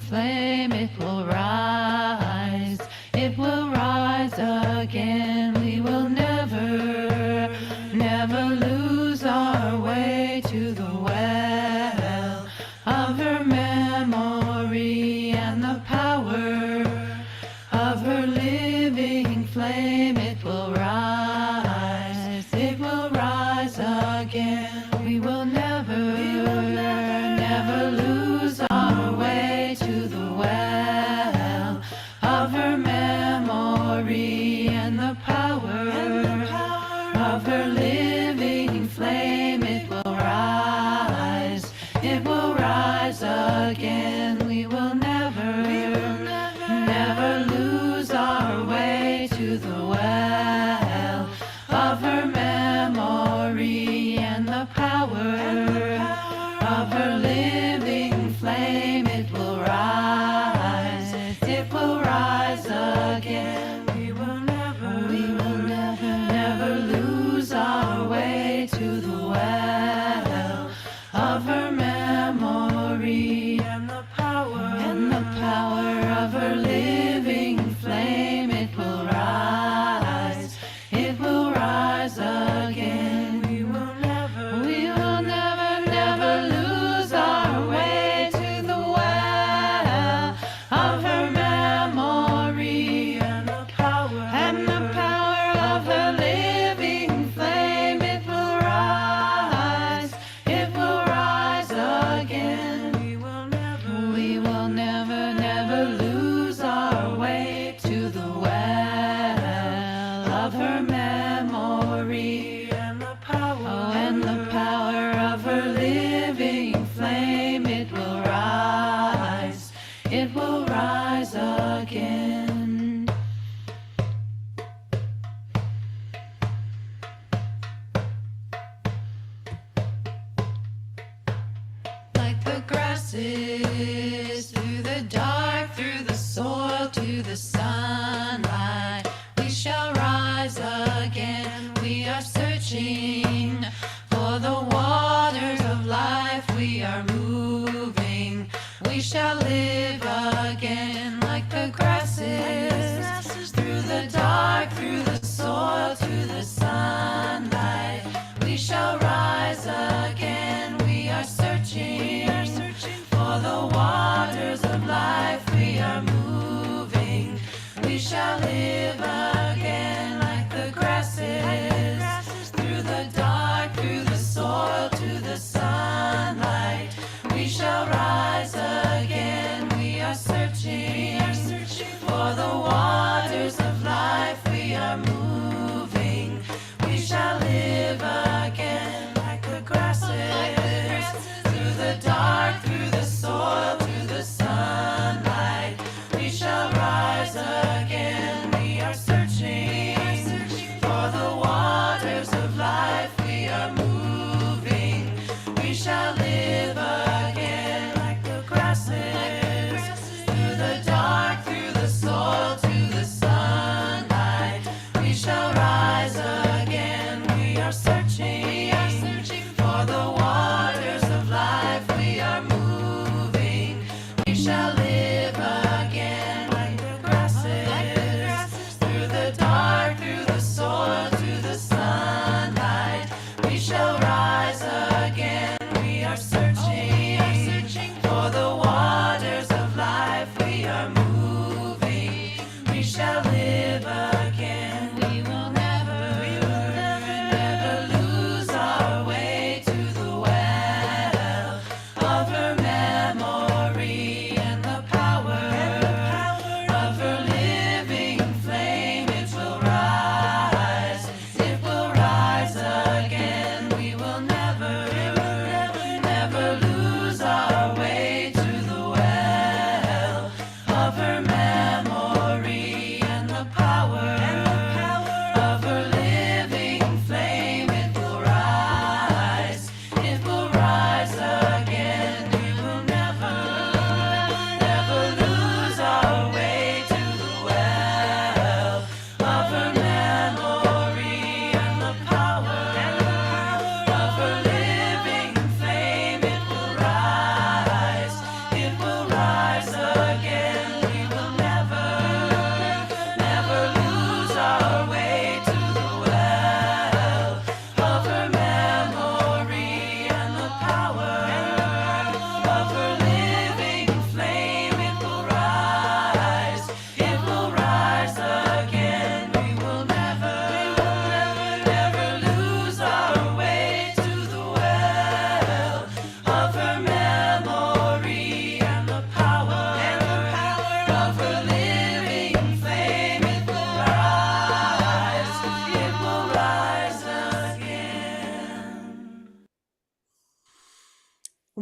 flame, it will rise. It will rise again. We will never, never lose our way to the well of her memory and the power of her living flame. It will rise. It will rise again. We will never, never lose our way to the well of her memory and the power of her living flame. It will rise. It will rise again. We will never, never lose our way to the well of her memory and the power of her living flame. It will rise. It will rise again. We will never, never lose our way to the well of her memory and the power of her living flame. It will rise. It will rise again. We will never, never lose our way to the well of her memory and the power of her living flame. It will rise. It will rise again. We will never, never lose our way to the well of her memory and the power of her living flame. It will rise. It will rise again. Like the grasses through the dark, through the soil to the sunlight, we shall rise again. We are searching for the waters of life. We are moving. We shall live again. Like the grasses through the dark, through the soil to the sunlight, we shall rise again. We are searching for the waters of life. We are moving. We shall live again. Like the grasses through the dark, through the soil to the sunlight, we shall rise again. We are searching for the waters of life. We are moving. We shall live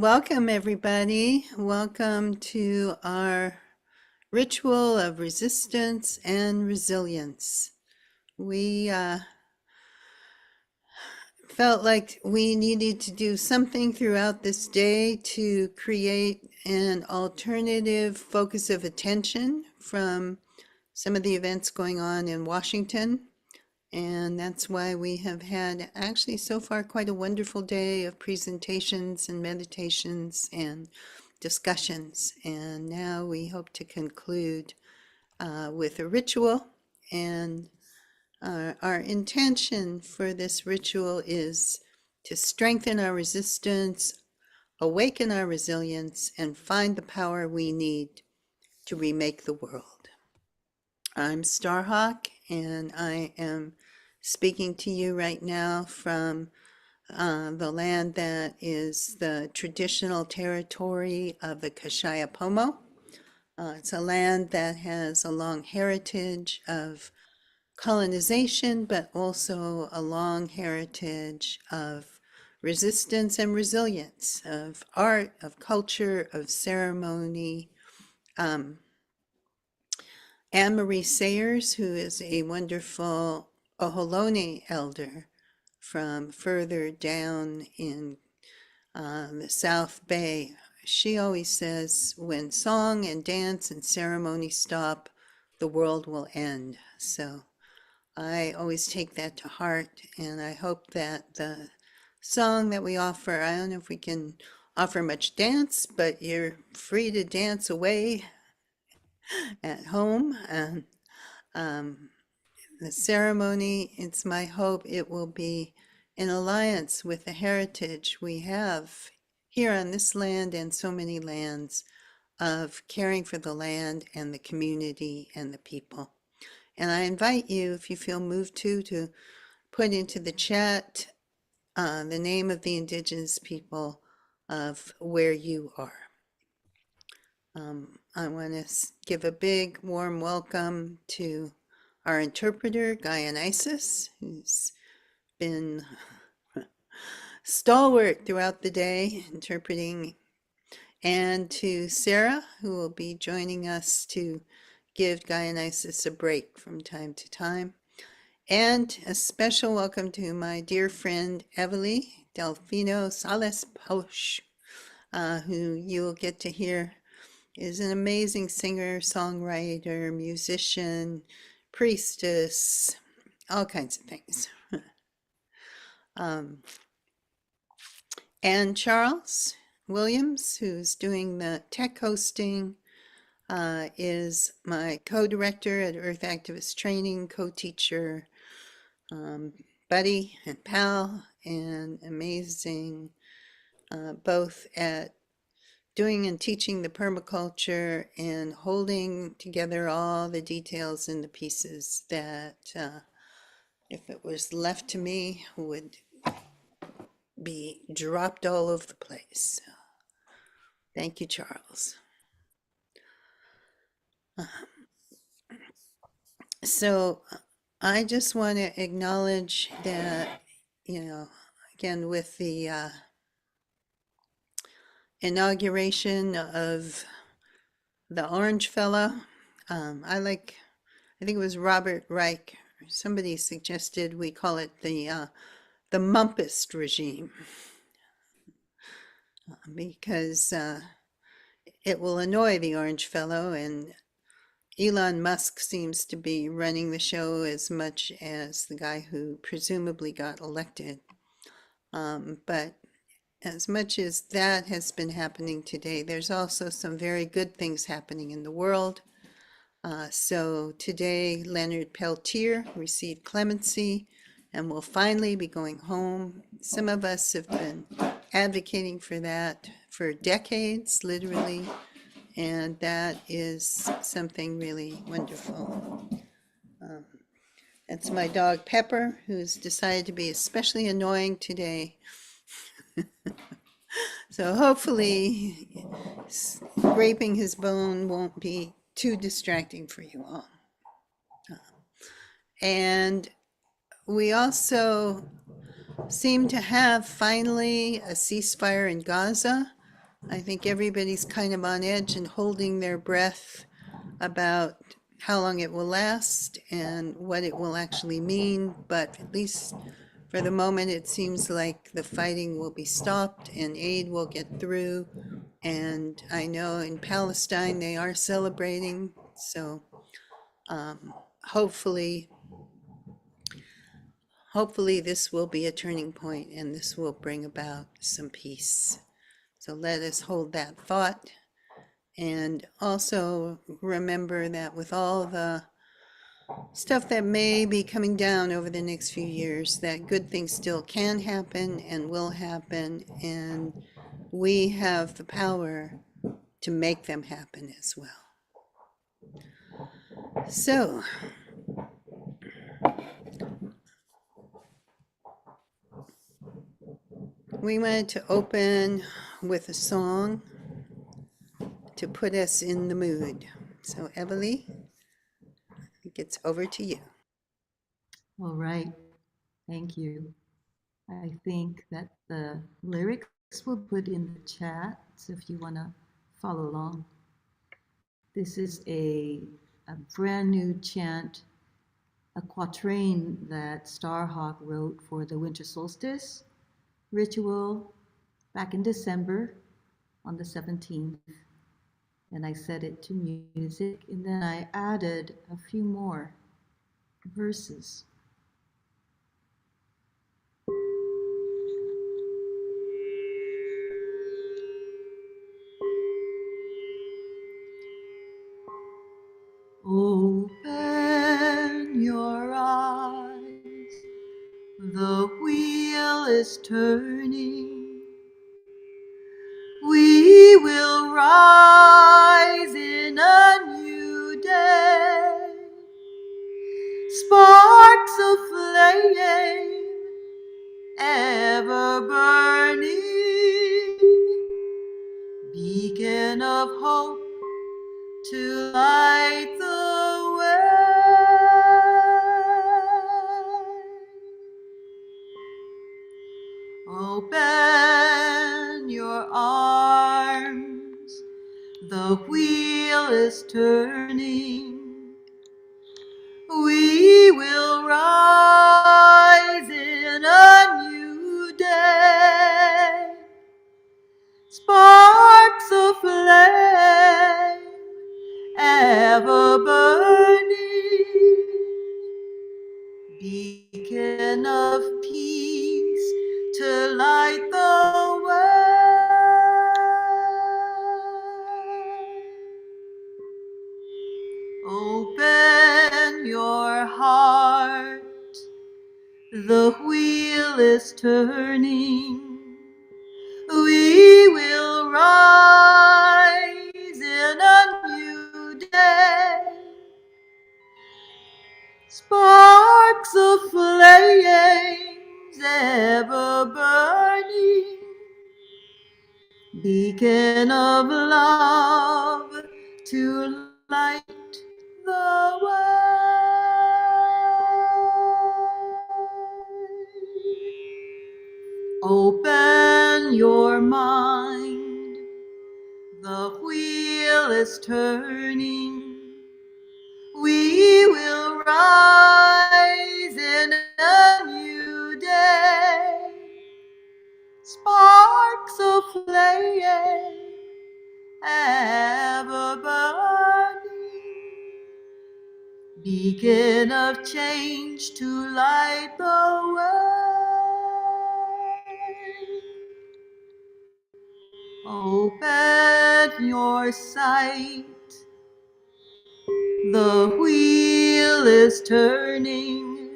Welcome, everybody. Welcome to our ritual of resistance and resilience. We felt like we needed to do something throughout this day to create an alternative focus of attention from some of the events going on in Washington. And that's why we have had actually so far quite a wonderful day of presentations and meditations and discussions. And now we hope to conclude with a ritual. And our intention for this ritual is to strengthen our resistance, awaken our resilience, and find the power we need to remake the world. I'm Starhawk, and I am speaking to you right now from the land that is the traditional territory of the Kashiapomo. It's a land that has a long heritage of colonization, but also a long heritage of resistance and resilience, of art, of culture, of ceremony. Anne Marie Sayers, who is a wonderful Ohlone elder from further down in the South Bay, she always says, when song and dance and ceremony stop, the world will end. So I always take that to heart, and I hope that the song that we offer, I don't know if we can offer much dance, but you're free to dance away at home. And the ceremony, it's my hope it will be in alliance with the heritage we have here on this land and so many lands of caring for the land and the community and the people. And I invite you, if you feel moved to put into the chat the name of the indigenous people of where you are. I want to give a big warm welcome to our interpreter, Dionysus, who's been stalwart throughout the day interpreting, and to Sarah, who will be joining us to give Dionysus a break from time to time. And a special welcome to my dear friend, Evely Delfino Sales Posh, who you'll get to hear is an amazing singer, songwriter, musician, priestess, all kinds of things. And Charles Williams, who's doing the tech hosting, is my co-director at Earth Activist Training, co-teacher, buddy and pal, and amazing both at doing and teaching the permaculture and holding together all the details and the pieces that, if it was left to me, would be dropped all over the place. Thank you, Charles. So I just want to acknowledge that, again, with the inauguration of the Orange Fellow, I think it was Robert Reich, somebody suggested we call it the Mumpist regime, because it will annoy the Orange Fellow, and Elon Musk seems to be running the show as much as the guy who presumably got elected. But as much as that has been happening today, there's also some very good things happening in the world. So today, Leonard Peltier received clemency and will finally be going home. Some of us have been advocating for that for decades, literally, and that is something really wonderful. That's my dog Pepper, who's decided to be especially annoying today. So hopefully scraping his bone won't be too distracting for you all. And we also seem to have finally a ceasefire in Gaza. I think everybody's kind of on edge and holding their breath about how long it will last and what it will actually mean. But at least for the moment, it seems like the fighting will be stopped and aid will get through. And I know in Palestine they are celebrating. So hopefully this will be a turning point and this will bring about some peace. So let us hold that thought. And also remember that with all the stuff that may be coming down over the next few years, that good things still can happen and will happen. And we have the power to make them happen as well. So, we wanted to open with a song to put us in the mood. So, Everly, it gets over to you. All right, thank you. I think that the lyrics will put in the chat, so if you want to follow along. This is a brand new chant, a quatrain that Starhawk wrote for the winter solstice ritual back in December on the 17th. And I set it to music, and then I added a few more verses. Open your eyes, the wheel is turning. We will rise in a new day. Sparks of flame, ever burning, beacon of hope to light the way. Open your arms, the wheel is turning. We will rise in a new day. Sparks of flame, ever burning, beacon of peace to light the way. Open your heart, the wheel is turning. We will rise in a new day. Sparks of flames ever burning, beacon of love to light the way. Open your mind, the wheel is turning. We will rise in a new day. Sparks of flame, ever burning, beacon of change to light the way. Open your sight, the wheel is turning.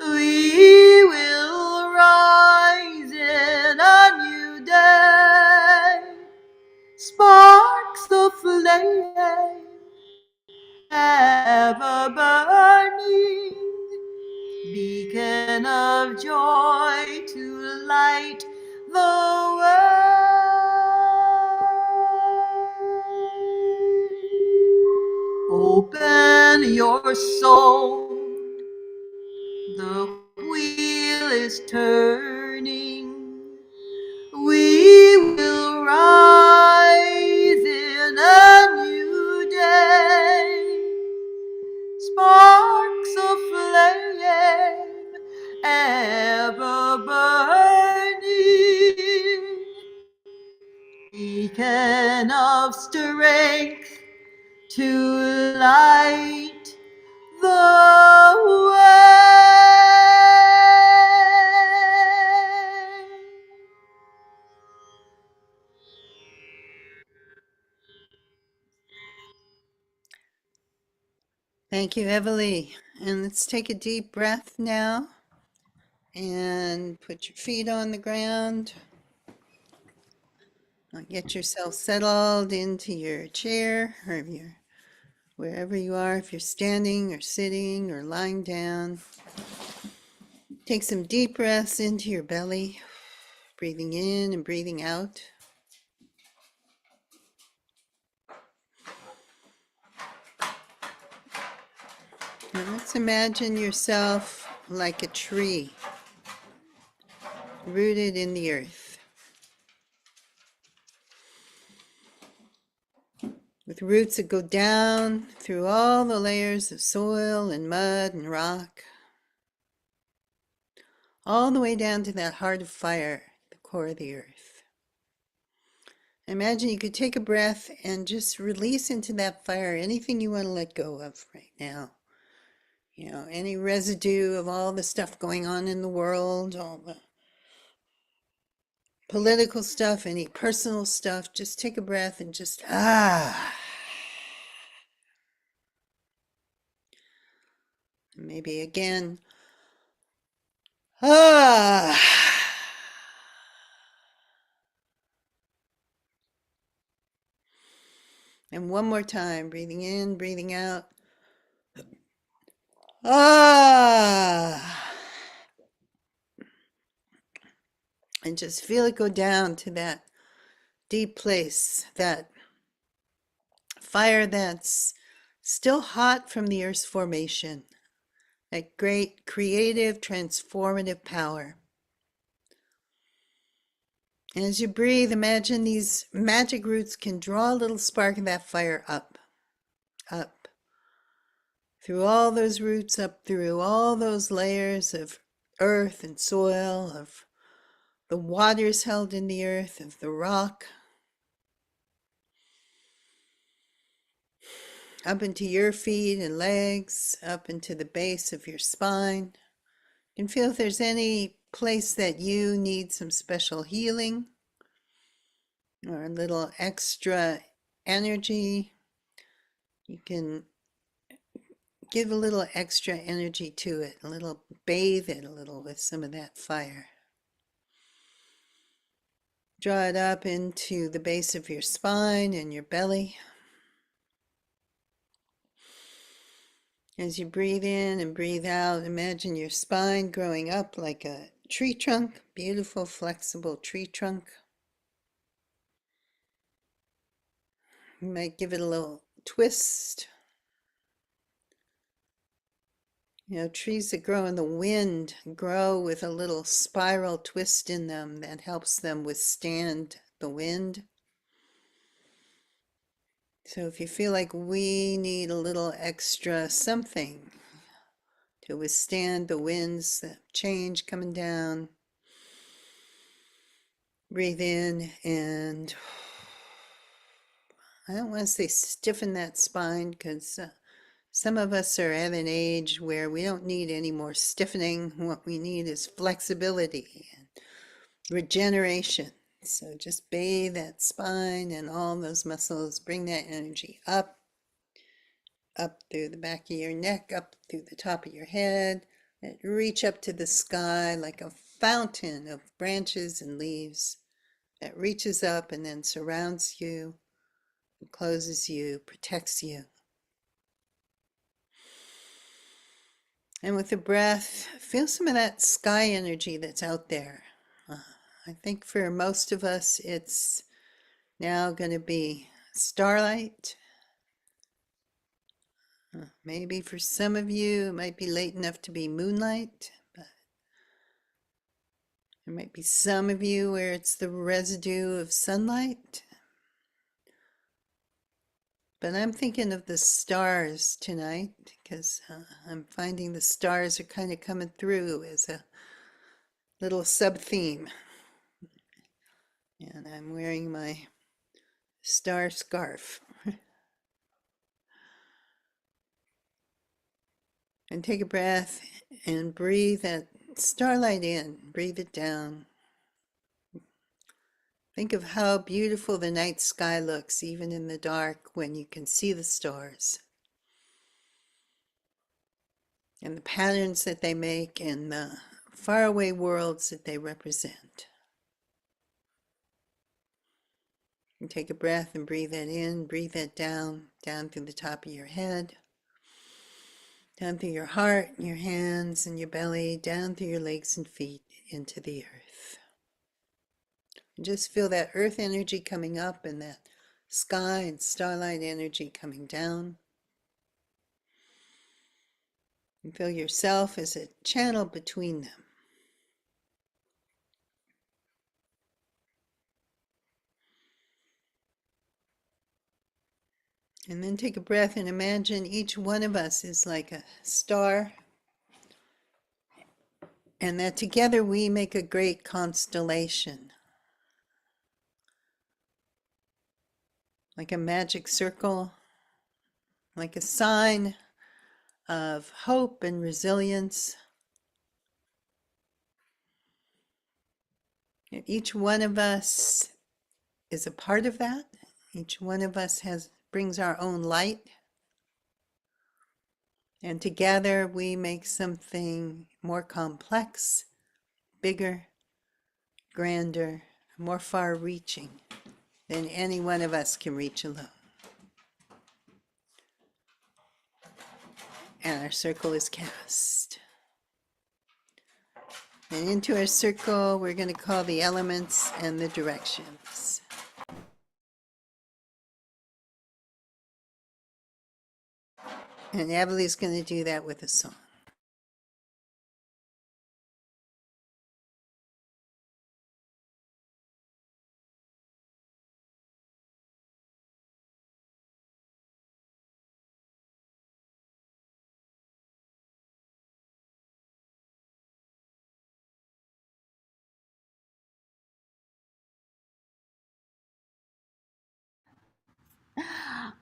We will rise in a new day. Sparks of flame, ever burning, beacon of joy to light the way. Open your soul, the wheel is turning. We will rise strength to light the way. Thank you, Everly. And let's take a deep breath now and put your feet on the ground. Get yourself settled into your chair or wherever you are, if you're standing or sitting or lying down. Take some deep breaths into your belly, breathing in and breathing out. And let's imagine yourself like a tree rooted in the earth, with roots that go down through all the layers of soil and mud and rock, all the way down to that heart of fire, the core of the earth. Imagine you could take a breath and just release into that fire anything you want to let go of right now. You know, any residue of all the stuff going on in the world, all the political stuff, any personal stuff. Just take a breath and just, Maybe again, And one more time, breathing in, breathing out. And just feel it go down to that deep place, that fire that's still hot from the Earth's formation, that great creative, transformative power. And as you breathe, imagine these magic roots can draw a little spark of that fire up, through all those roots, up through all those layers of earth and soil, of the waters held in the earth, of the rock, up into your feet and legs, up into the base of your spine. You can feel if there's any place that you need some special healing or a little extra energy. You can give a little extra energy to it, bathe it a little with some of that fire. Draw it up into the base of your spine and your belly. As you breathe in and breathe out, imagine your spine growing up like a tree trunk, beautiful, flexible tree trunk. You might give it a little twist. You know, trees that grow in the wind grow with a little spiral twist in them that helps them withstand the wind. So if you feel like we need a little extra something to withstand the winds, the change coming down, breathe in and I don't want to say stiffen that spine because some of us are at an age where we don't need any more stiffening. What we need is flexibility and regeneration. So just bathe that spine and all those muscles, bring that energy up through the back of your neck, up through the top of your head, and reach up to the sky like a fountain of branches and leaves that reaches up and then surrounds you, closes you, protects you. And with the breath, feel some of that sky energy that's out there. I think for most of us, it's now going to be starlight. Maybe for some of you, it might be late enough to be moonlight. But there might be some of you where it's the residue of sunlight. But I'm thinking of the stars tonight because I'm finding the stars are kind of coming through as a little sub-theme. And I'm wearing my star scarf. And take a breath and breathe that starlight in, breathe it down. Think of how beautiful the night sky looks, even in the dark, when you can see the stars. And the patterns that they make and the faraway worlds that they represent. And take a breath and breathe that in, breathe that down, down through the top of your head, down through your heart, and your hands and your belly, down through your legs and feet into the earth. And just feel that earth energy coming up and that sky and starlight energy coming down. And feel yourself as a channel between them. And then take a breath and imagine each one of us is like a star, and that together we make a great constellation, like a magic circle, like a sign of hope and resilience. And each one of us is a part of that. Each one of us brings our own light. And together we make something more complex, bigger, grander, more far-reaching than any one of us can reach alone. And our circle is cast. And into our circle, we're going to call the elements and the directions. And Abilene going to do that with a song.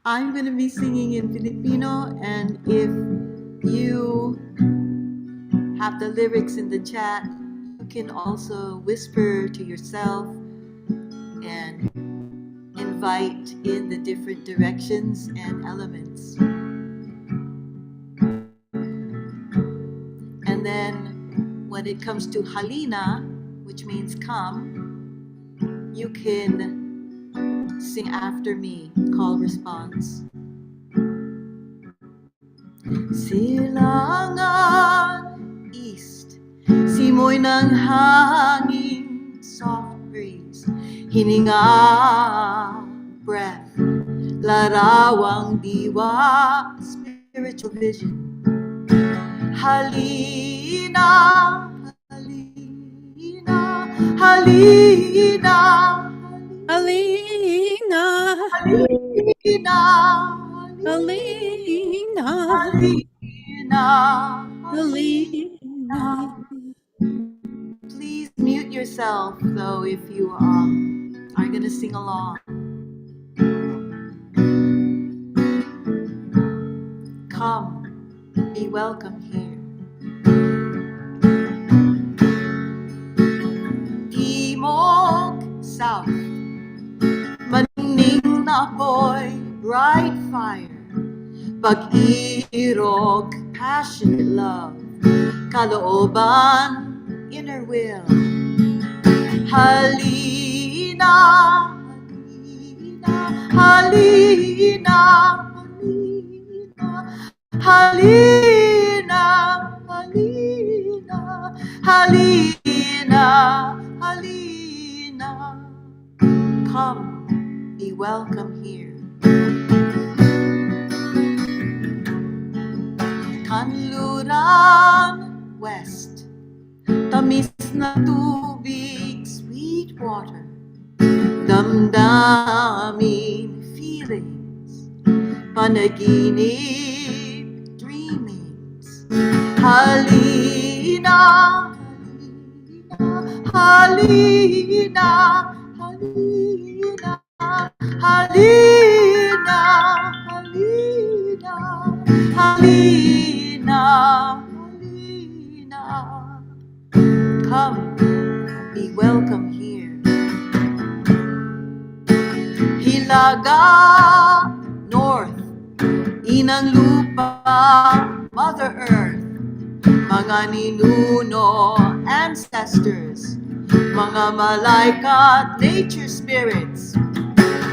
I'm going to be singing in Filipino, and if you have the lyrics in the chat, you can also whisper to yourself and invite in the different directions and elements. And then when it comes to Halina, which means come, you can sing after me, call response. Silangan east, simoy ng hangin, soft breeze, hininga, breath, larawang diwa, spiritual vision. Halina, halina, halina, Alina, halina, Alina, halina, Alina. Please mute yourself, though, if you are going to sing along. Come, be welcome here. Timog, south, maning na apoy, bright fire, pag-irog, passionate love, kalooban, inner will. Halina, halina, halina, halina, halina, halina, halina. Come, be welcome here. Kanluran, west, tamis na tubig, sweet water, damdamin, feelings, panaginip, dreamings. Halina, halina, halina, halina, Halina, Halina, Halina, Halina. Come, be welcome here. Hilaga, North, Inang Lupa, Mother Earth, mga ninuno, ancestors, mga malaikat, nature spirits.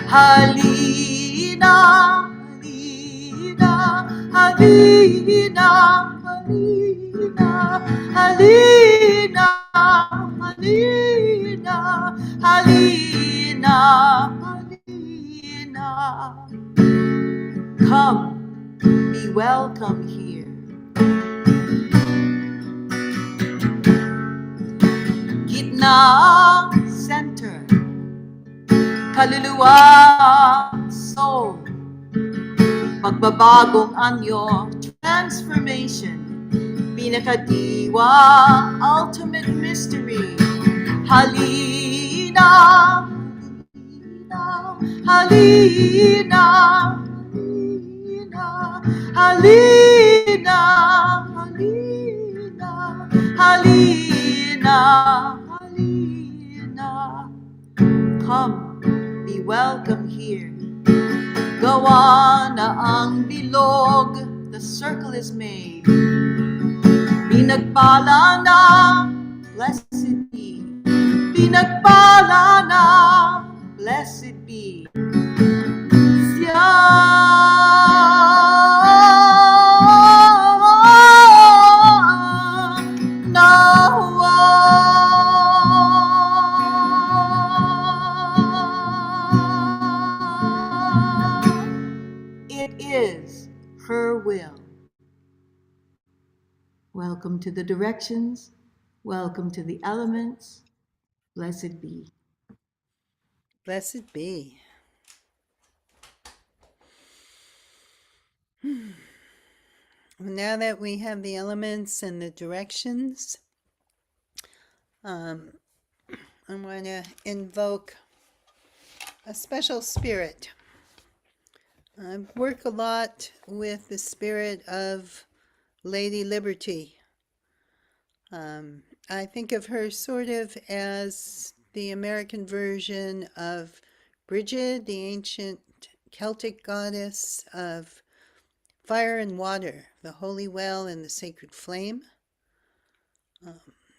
Halina, Halina, Halina, Halina, Halina, Halina, Halina, Halina. Come, be welcome here. Gitna, center, kaluluwa, soul, pagbabagong anyo, transformation, pinakadiwa, ultimate mystery. Halina, Halina, Halina, Halina, Halina, Halina, Halina. Come, be welcome here. Gawa na ang bilog, the circle is made. Pinagpala na, blessed be. Pinagpala na, blessed be. Siya nawa. It is her will. Welcome to the directions. Welcome to the elements. Blessed be. Blessed be. Now that we have the elements and the directions, I want to invoke a special spirit. I work a lot with the spirit of Lady Liberty. I think of her sort of as the American version of Bridget, the ancient Celtic goddess of fire and water, the holy well and the sacred flame.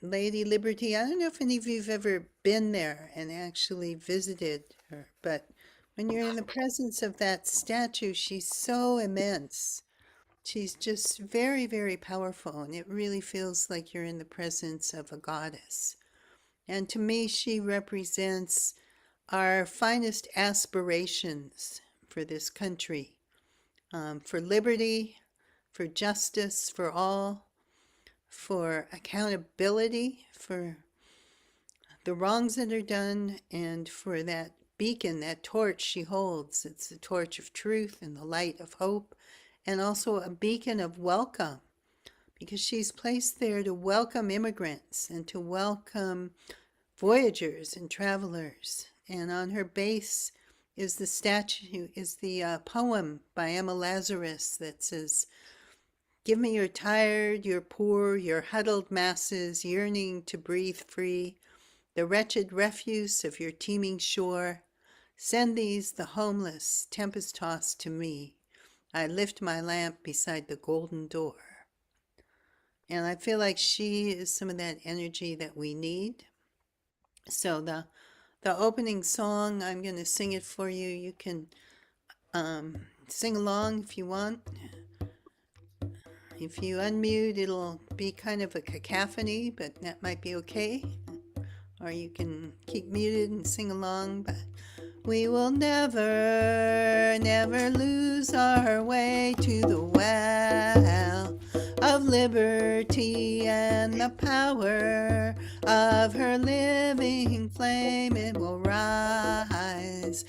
Lady Liberty, I don't know if any of you have ever been there and actually visited her, but when you're in the presence of that statue, she's so immense. She's just very, very powerful, and it really feels like you're in the presence of a goddess. And to me, she represents our finest aspirations for this country, for liberty, for justice for all, for accountability for the wrongs that are done, and for that beacon, that torch she holds. It's the torch of truth and the light of hope, and also a beacon of welcome, because she's placed there to welcome immigrants and to welcome voyagers and travelers. And on her base is the statue, is the poem by Emma Lazarus that says, "Give me your tired, your poor, your huddled masses yearning to breathe free, the wretched refuse of your teeming shore. Send these, the homeless, tempest-tossed, to me. I lift my lamp beside the golden door." And I feel like she is some of that energy that we need. So the opening song, I'm going to sing it for you. You can sing along if you want. If you unmute, it'll be kind of a cacophony, but that might be okay. Or you can keep muted and sing along. But we will never, never lose our way to the well of liberty and the power of her living flame. It will rise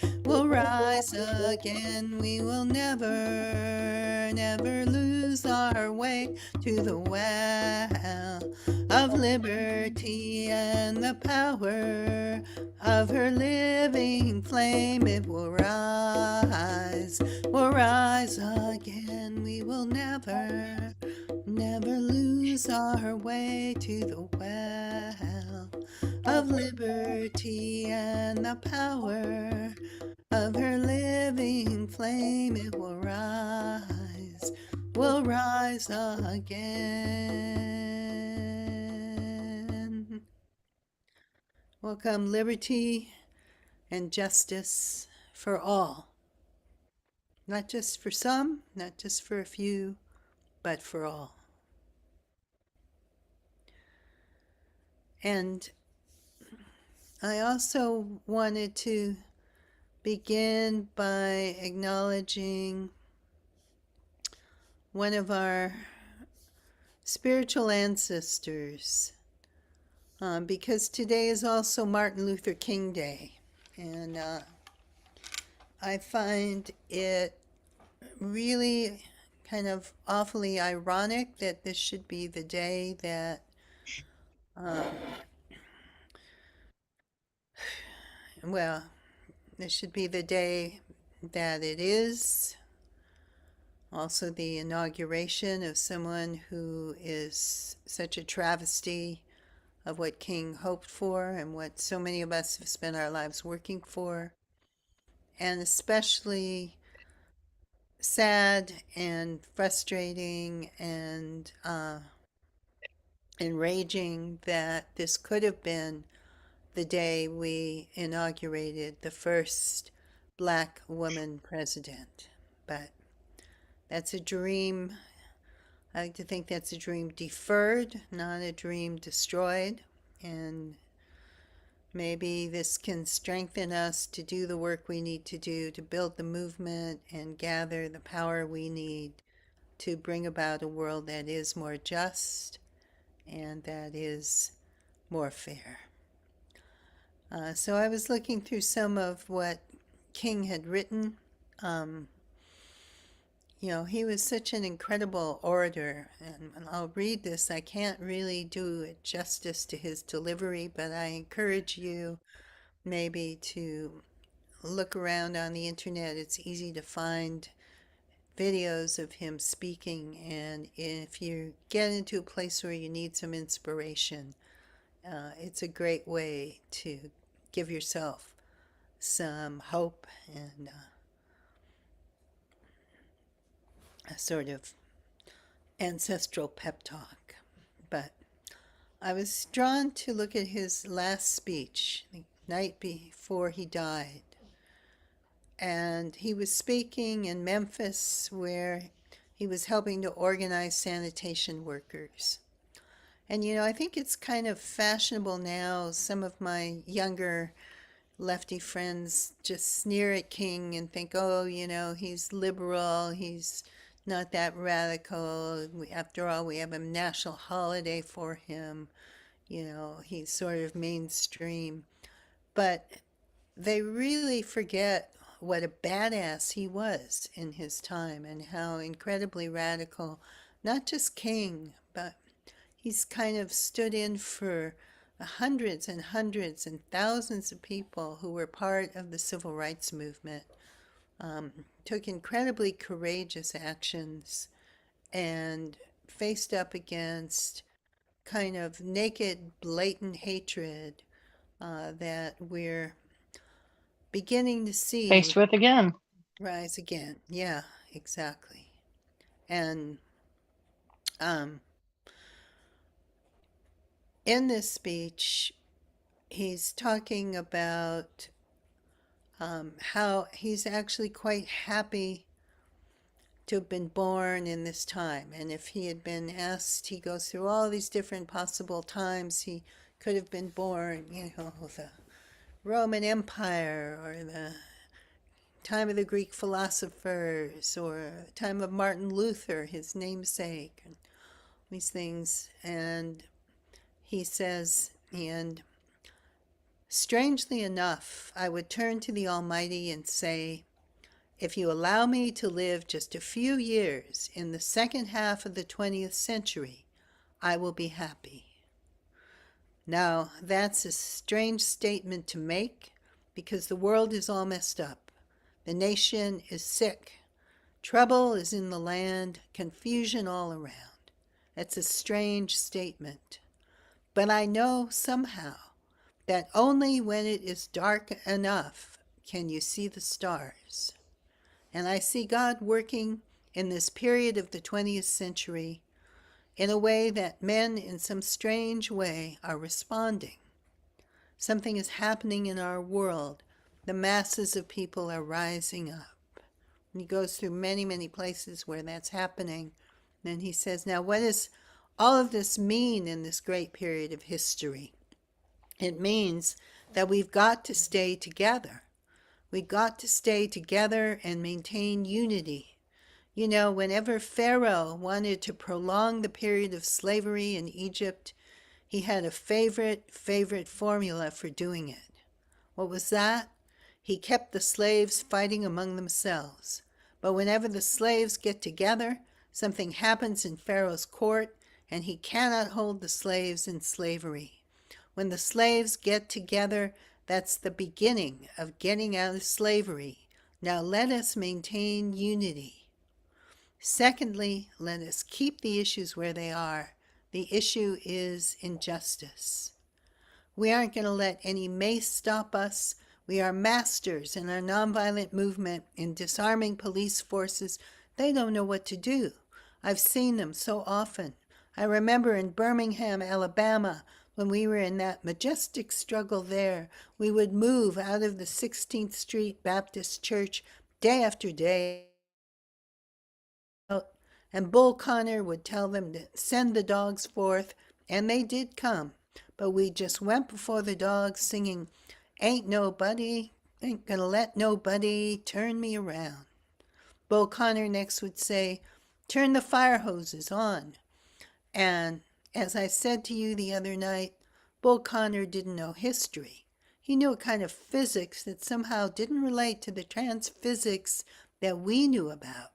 again. We will never, never lose our way to the well of liberty liberty and the power of her living flame. It will rise again. We will never lose our way to the well of liberty and the power of her living flame. It will rise again. Welcome liberty and justice for all. Not just for some, not just for a few, but for all. And I also wanted to begin by acknowledging one of our spiritual ancestors, because today is also Martin Luther King Day. And I find it really kind of awfully ironic that this should be the day that well, this should be the day that it is. Also, the inauguration of someone who is such a travesty of what King hoped for and what so many of us have spent our lives working for. And especially sad and frustrating and enraging that this could have been the day we inaugurated the first Black woman president. But that's a dream. I like to think that's a dream deferred, not a dream destroyed. And maybe this can strengthen us to do the work we need to do to build the movement and gather the power we need to bring about a world that is more just and that is more fair. So I was looking through some of what King had written. He was such an incredible orator, and I'll read this. I can't really do it justice to his delivery, but I encourage you maybe to look around on the internet. It's easy to find videos of him speaking, and if you get into a place where you need some inspiration, it's a great way to give yourself some hope and a sort of ancestral pep talk. But I was drawn to look at his last speech, the night before he died. And he was speaking in Memphis, where he was helping to organize sanitation workers. And I think it's kind of fashionable now. Some of my younger lefty friends just sneer at King and think, oh, he's liberal, he's not that radical. After all, we have a national holiday for him. He's sort of mainstream. But they really forget what a badass he was in his time and how incredibly radical, not just King, but he's kind of stood in for hundreds and hundreds and thousands of people who were part of the civil rights movement. Took incredibly courageous actions and faced up against kind of naked, blatant hatred that we're beginning to see Faced with again. rise again. Yeah, exactly. And in this speech, he's talking about how he's actually quite happy to have been born in this time. And if he had been asked, he goes through all these different possible times he could have been born, the Roman Empire, or the time of the Greek philosophers, or the time of Martin Luther, his namesake, and these things. And he says, and strangely enough, I would turn to the Almighty and say, if you allow me to live just a few years in the second half of the 20th century, I will be happy. Now, that's a strange statement to make because the world is all messed up. The nation is sick. Trouble is in the land, confusion all around. It's a strange statement. But I know somehow that only when it is dark enough can you see the stars. And I see God working in this period of the 20th century in a way that men, in some strange way, are responding. Something is happening in our world. The masses of people are rising up. And he goes through many, many places where that's happening. And he says, now, what does all of this mean in this great period of history? It means that we've got to stay together. We've got to stay together and maintain unity. You know, whenever Pharaoh wanted to prolong the period of slavery in Egypt, he had a favorite formula for doing it. What was that? He kept the slaves fighting among themselves. But whenever the slaves get together, something happens in Pharaoh's court, and he cannot hold the slaves in slavery. When the slaves get together, that's the beginning of getting out of slavery. Now let us maintain unity. Secondly, let us keep the issues where they are. The issue is injustice. We aren't going to let any mace stop us. We are masters in our nonviolent movement in disarming police forces. They don't know what to do. I've seen them so often. I remember in Birmingham, Alabama, when we were in that majestic struggle there, we would move out of the 16th Street Baptist Church day after day. And Bull Connor would tell them to send the dogs forth, and they did come. But we just went before the dogs singing, ain't gonna let nobody turn me around. Bull Connor next would say, turn the fire hoses on. And as I said to you the other night, Bull Connor didn't know history. He knew a kind of physics that somehow didn't relate to the trans physics that we knew about.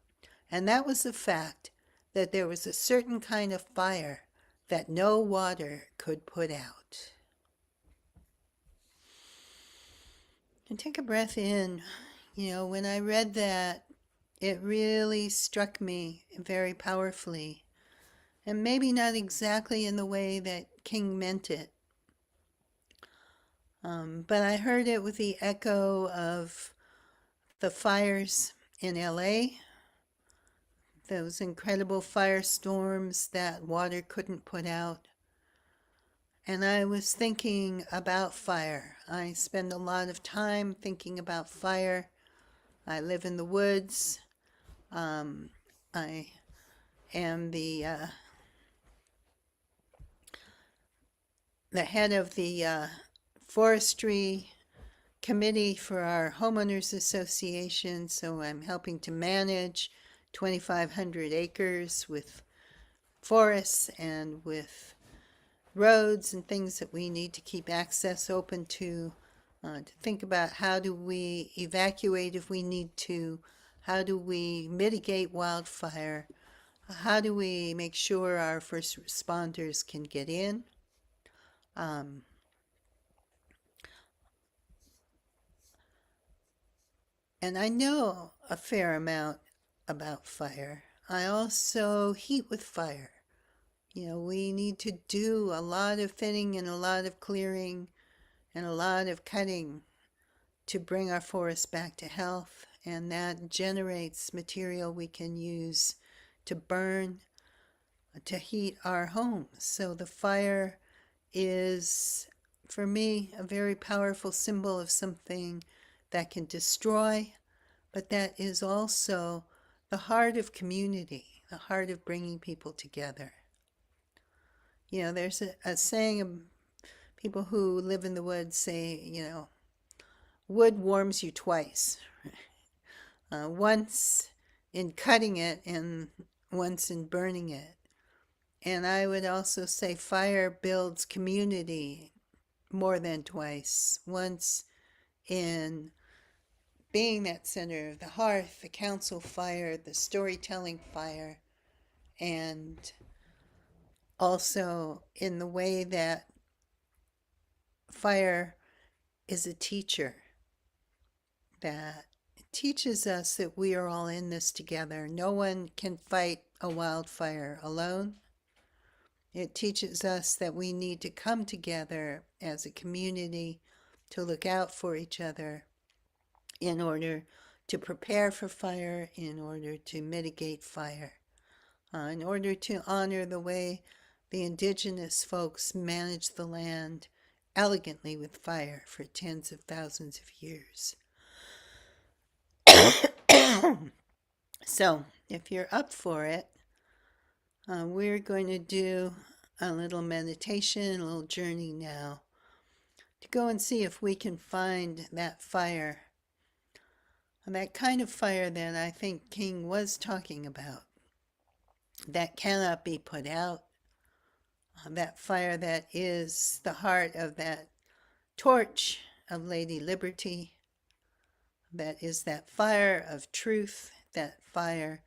And that was the fact that there was a certain kind of fire that no water could put out. And take a breath in. You know, when I read that, it really struck me very powerfully. And maybe not exactly in the way that King meant it. But I heard it with the echo of the fires in LA, those incredible firestorms that water couldn't put out. And I was thinking about fire. I spend a lot of time thinking about fire. I live in the woods. I am the head of the forestry committee for our homeowners association, so I'm helping to manage 2,500 acres with forests and with roads and things that we need to keep access open to think about how do we evacuate if we need to, how do we mitigate wildfire, how do we make sure our first responders can get in. And I know a fair amount about fire. I also heat with fire. You know, we need to do a lot of thinning and a lot of clearing and a lot of cutting to bring our forests back to health. And that generates material we can use to burn, to heat our homes. So the fire is, for me, a very powerful symbol of something that can destroy, but that is also the heart of community, the heart of bringing people together. You know, there's a saying, people who live in the woods say, you know, wood warms you twice. Once in cutting it and once in burning it. And I would also say fire builds community more than twice. Once in being that center of the hearth, the council fire, the storytelling fire, and also in the way that fire is a teacher that teaches us that we are all in this together. No one can fight a wildfire alone. It teaches us that we need to come together as a community to look out for each other in order to prepare for fire, in order to mitigate fire, in order to honor the way the indigenous folks managed the land elegantly with fire for tens of thousands of years. So, if you're up for it, we're going to do a little meditation, a little journey now, to go and see if we can find that fire, and that kind of fire that I think King was talking about, that cannot be put out, that fire that is the heart of that torch of Lady Liberty, that is that fire of truth, that fire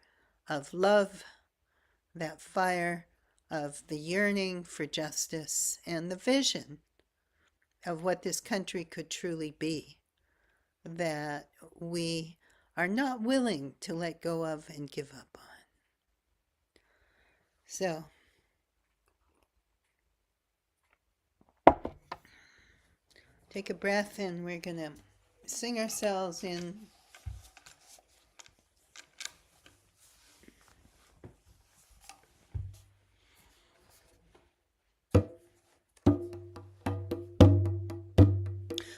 of love, that fire of the yearning for justice and the vision of what this country could truly be, that we are not willing to let go of and give up on. So, take a breath, and we're going to sing ourselves in.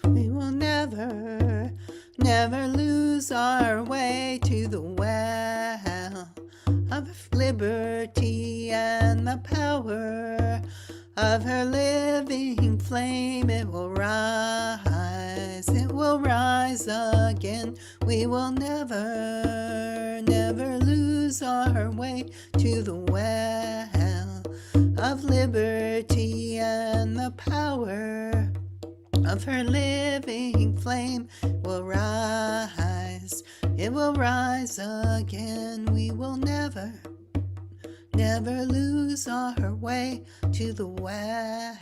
We will never, never lose our way to the well of liberty and the power of her living flame. It will rise again. We will never, never lose our way to the well of liberty and the power of her living flame. Will rise, it will rise again. We will never, never lose our way to the well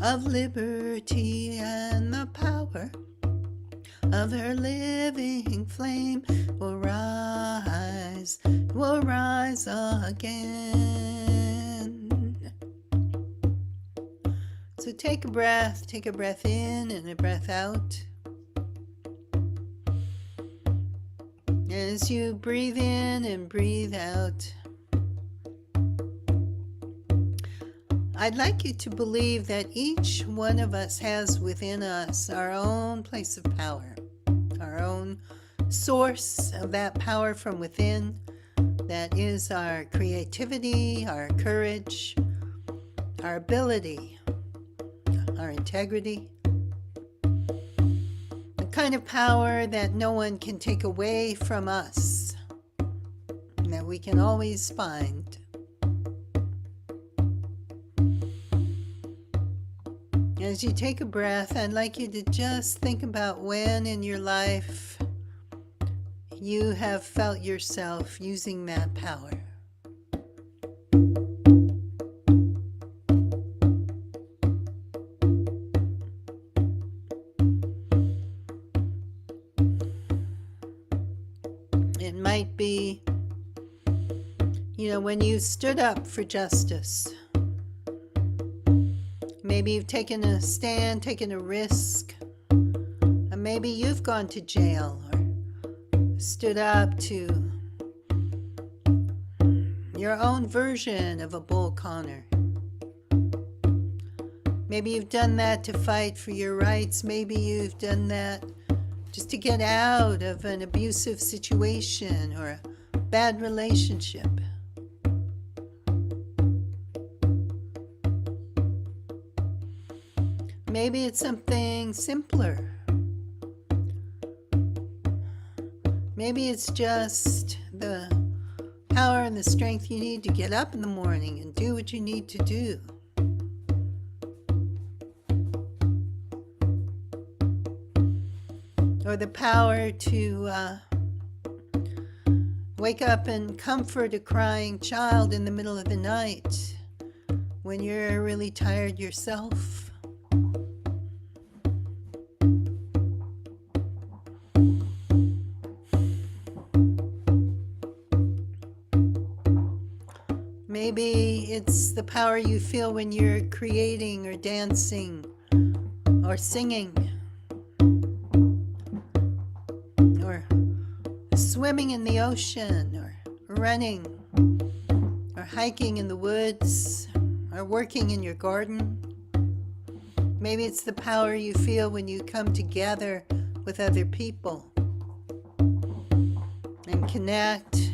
of liberty and the power of her living flame. Will rise again. So take a breath in and a breath out. As you breathe in and breathe out, I'd like you to believe that each one of us has within us our own place of power, our own source of that power from within. That is our creativity, our courage, our ability, our integrity, the kind of power that no one can take away from us, and that we can always find. As you take a breath, I'd like you to just think about when in your life you have felt yourself using that power. It might be, when you stood up for justice. Maybe you've taken a stand, taken a risk, and maybe you've gone to jail or stood up to your own version of a Bull Connor. Maybe you've done that to fight for your rights. Maybe you've done that just to get out of an abusive situation or a bad relationship. Maybe it's something simpler. Maybe it's just the power and the strength you need to get up in the morning and do what you need to do. Or the power to wake up and comfort a crying child in the middle of the night when you're really tired yourself. Maybe it's the power you feel when you're creating or dancing or singing or swimming in the ocean or running or hiking in the woods or working in your garden. Maybe it's the power you feel when you come together with other people and connect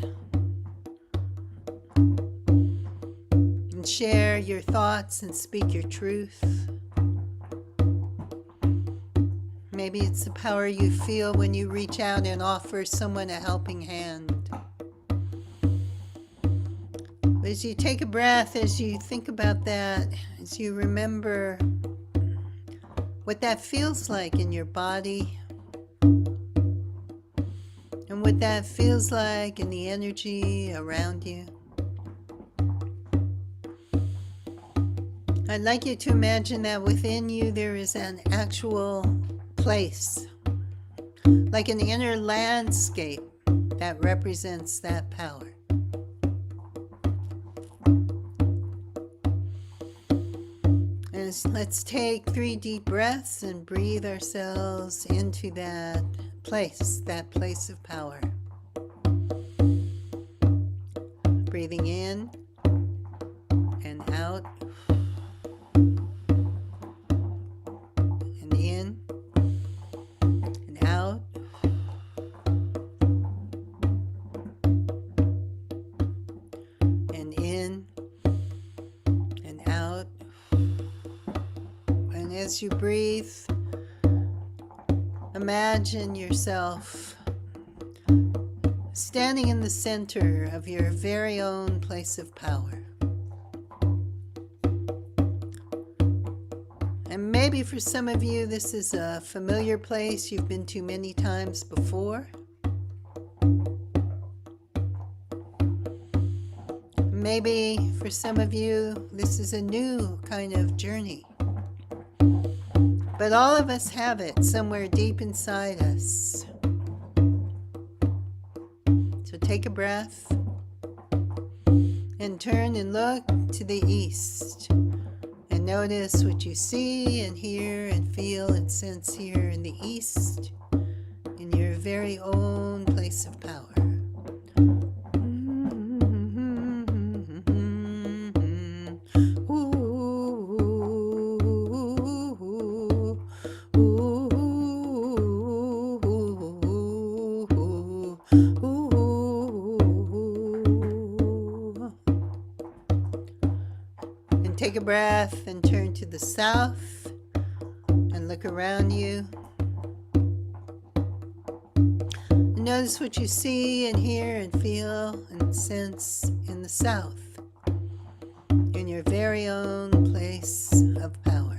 and share your thoughts and speak your truth. Maybe it's the power you feel when you reach out and offer someone a helping hand. As you take a breath, as you think about that, as you remember what that feels like in your body, and what that feels like in the energy around you. I'd like you to imagine that within you there is an actual place, like an inner landscape that represents that power. And let's take 3 deep breaths and breathe ourselves into that place of power. Breathing in and out, and in and out, and in and out. And as you breathe, imagine yourself standing in the center of your very own place of power. And maybe for some of you, this is a familiar place you've been to many times before. Maybe for some of you, this is a new kind of journey. But all of us have it somewhere deep inside us. So take a breath and turn and look to the east and notice what you see and hear and feel and sense here in the east, in your very own place of power. Take a breath and turn to the south and look around you. And notice what you see and hear and feel and sense in the south, in your very own place of power.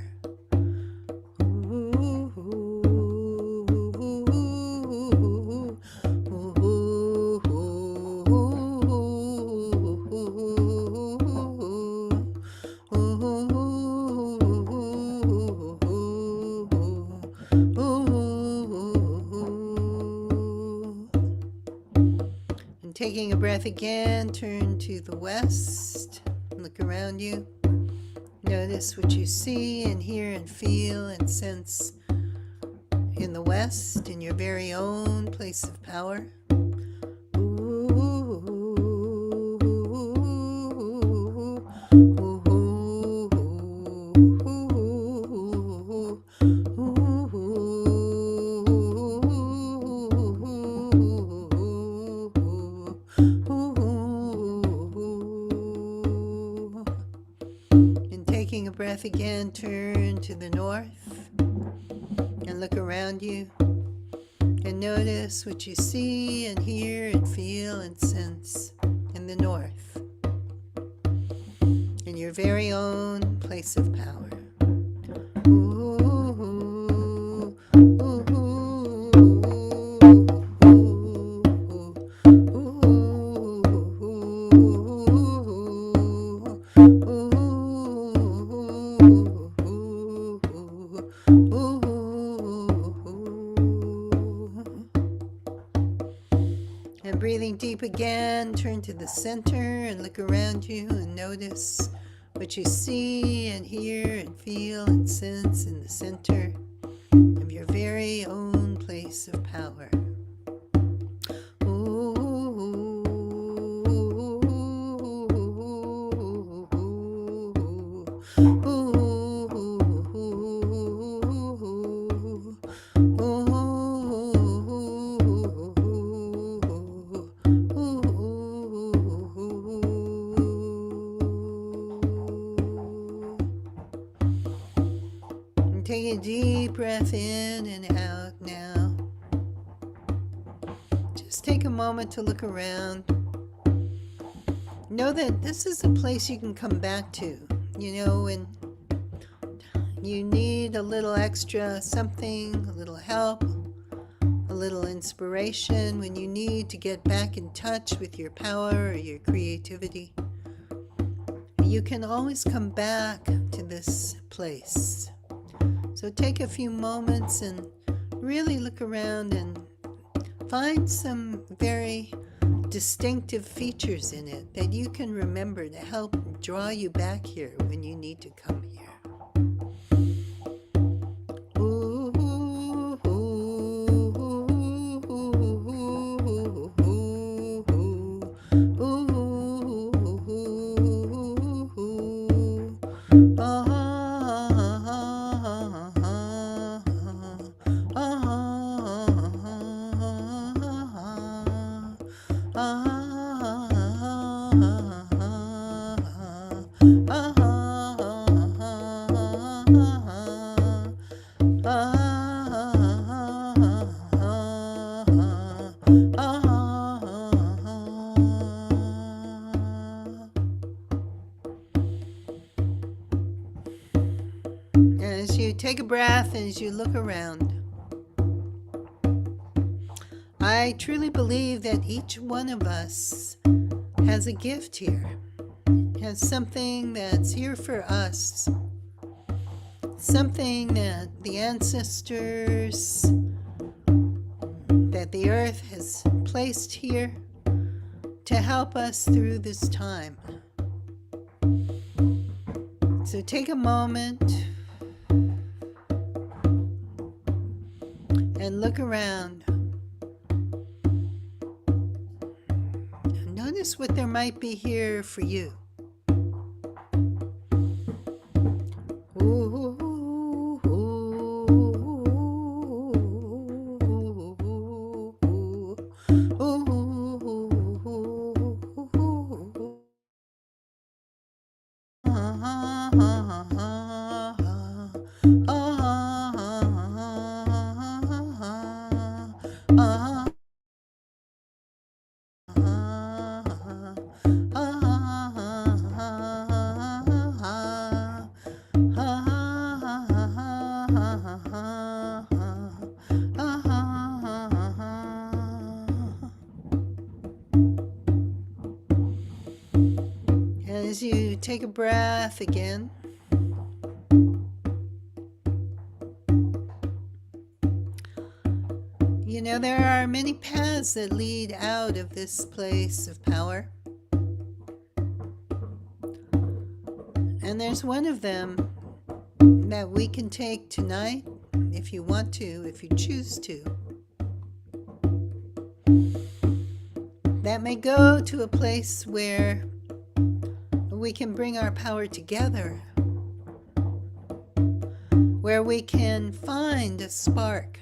Taking a breath again, turn to the west, look around you. Notice what you see and hear and feel and sense in the west, in your very own place of power. Taking a breath again, turn to the north and look around you and notice what you see and hear and feel and sense in the north, in your very own place of power. deep again, turn to the center and look around you and notice what you see and hear and feel and sense in the center of your very own place of power. Take a deep breath in and out now. Just take a moment to look around. Know that this is a place you can come back to. You know, when you need a little extra something, a little help, a little inspiration, when you need to get back in touch with your power or your creativity, you can always come back to this place. So take a few moments and really look around and find some very distinctive features in it that you can remember to help draw you back here when you need to come here. As you take a breath and as you look around, I truly believe that each one of us has a gift here, has something that's here for us, something that the ancestors, that the earth has placed here to help us through this time. So take a moment and look around. Notice what there might be here for you. As you take a breath again, you know, there are many paths that lead out of this place of power. And there's one of them that we can take tonight, if you want to, if you choose to. That may go to a place where we can bring our power together, where we can find a spark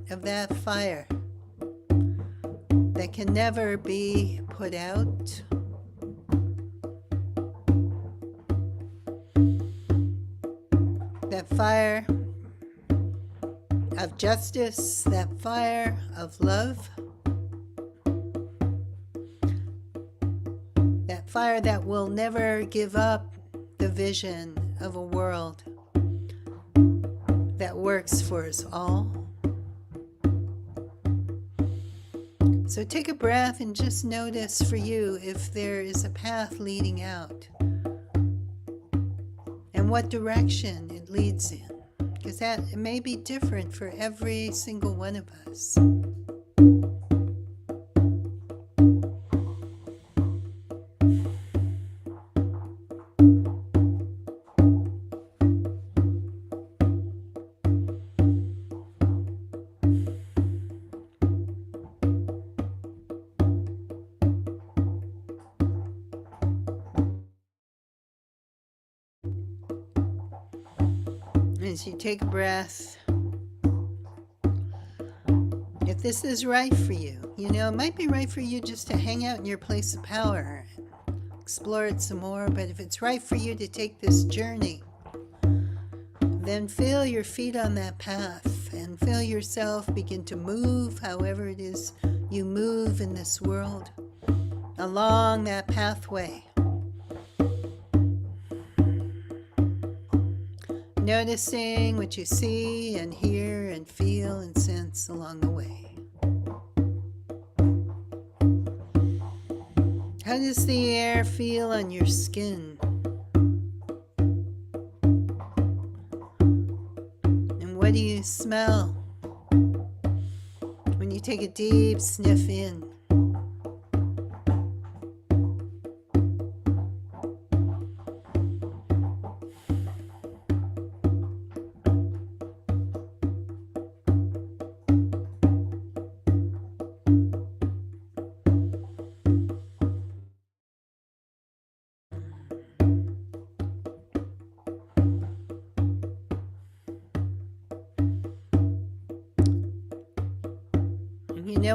of that fire that can never be put out. That fire of justice, that fire of love, that fire that will never give up the vision of a world that works for us all. So take a breath and just notice for you if there is a path leading out and what direction it leads in, because that it may be different for every single one of us. As you take a breath, if this is right for you, it might be right for you just to hang out in your place of power, explore it some more. But if it's right for you to take this journey, then feel your feet on that path and feel yourself begin to move, however it is you move in this world, along that pathway. Noticing what you see and hear and feel and sense along the way. How does the air feel on your skin? And what do you smell when you take a deep sniff in?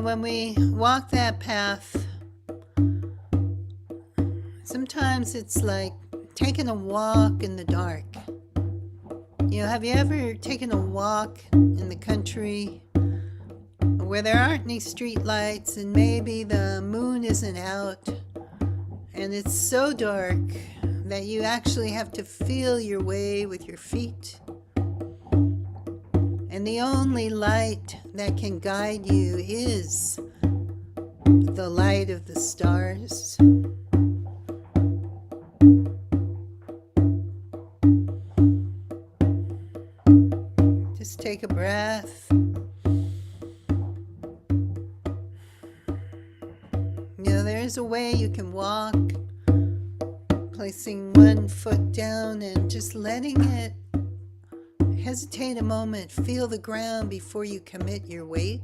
When we walk that path, sometimes it's like taking a walk in the dark. Have you ever taken a walk in the country where there aren't any street lights and maybe the moon isn't out and it's so dark that you actually have to feel your way with your feet? And the only light that can guide you is the light of the stars. Just take a breath. There's a way you can walk, placing one foot down and just letting it hesitate a moment, feel the ground before you commit your weight.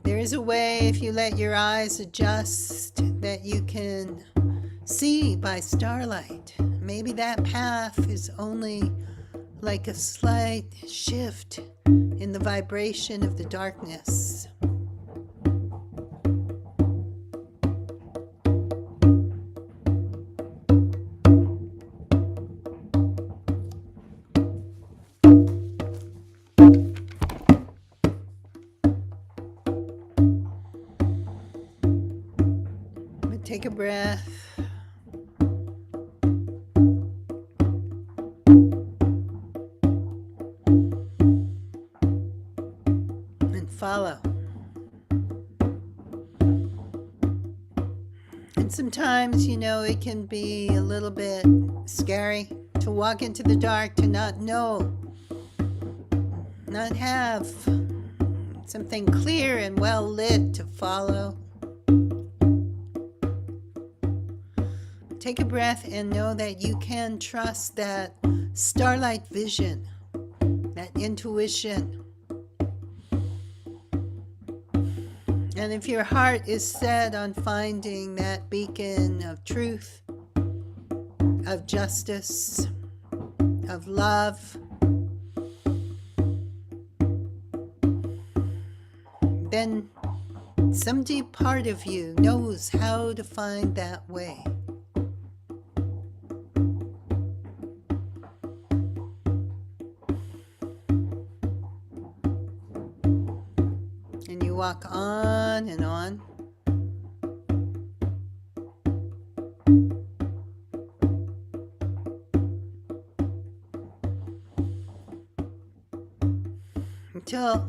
There is a way, if you let your eyes adjust, that you can see by starlight. Maybe that path is only like a slight shift in the vibration of the darkness. Take a breath. And follow. And sometimes, it can be a little bit scary to walk into the dark, to not know, not have something clear and well lit to follow. Take a breath and know that you can trust that starlight vision, that intuition. And if your heart is set on finding that beacon of truth, of justice, of love, then some deep part of you knows how to find that way. Walk on and on. Until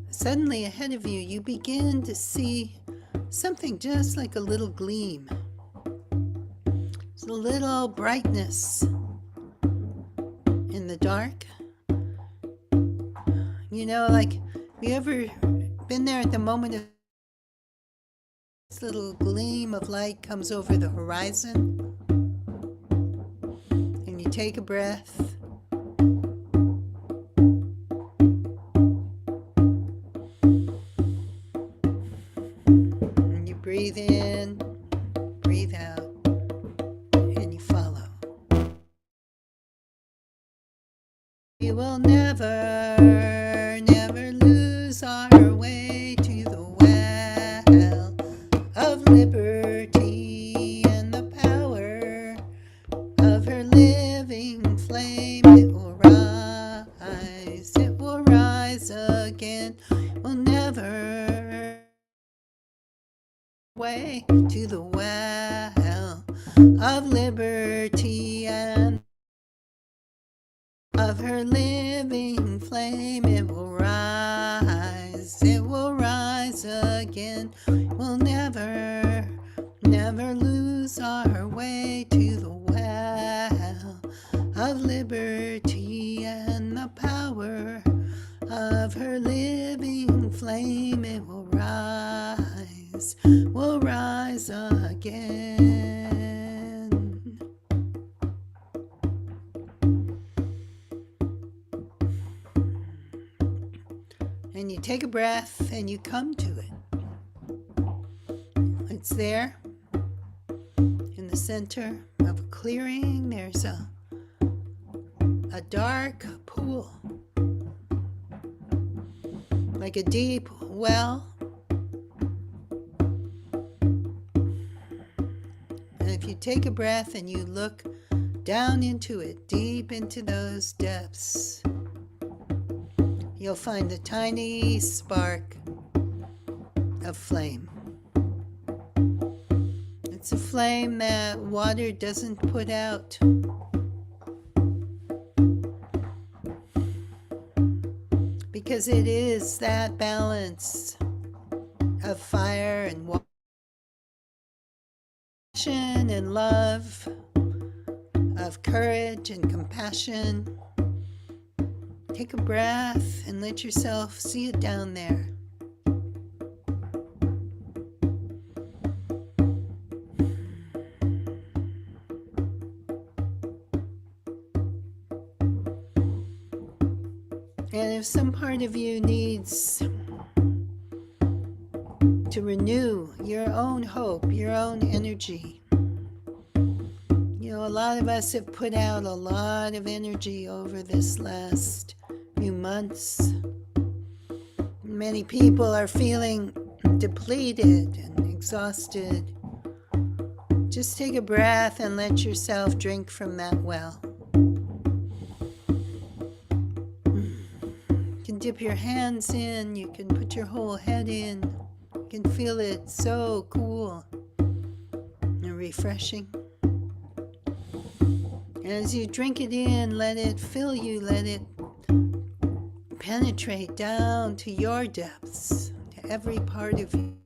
suddenly ahead of you, you begin to see something just like a little gleam. It's a little brightness in the dark. Like, have you ever been there at the moment of this little gleam of light comes over the horizon, and you take a breath, and you breathe in, breathe out, and you way to the well of liberty, and of her living flame it will rise again. We'll never lose our way to the well of liberty, and the power of her living flame it will rise again. And you take a breath and you come to it. It's there in the center of a clearing. There's a dark pool, like a deep well. And if you take a breath and you look down into it, deep into those depths, you'll find a tiny spark of flame. It's a flame that water doesn't put out. Because it is that balance of fire and water, passion and love, of courage and compassion. Take a breath and let yourself see it down there. And if some part of you needs to renew your own hope, your own energy, you know, a lot of us have put out a lot of energy over this last few months. Many people are feeling depleted and exhausted. Just take a breath and let yourself drink from that well. You can dip your hands in, you can put your whole head in. You can feel it so cool and refreshing. And as you drink it in, let it fill you, let it penetrate down to your depths, to every part of you.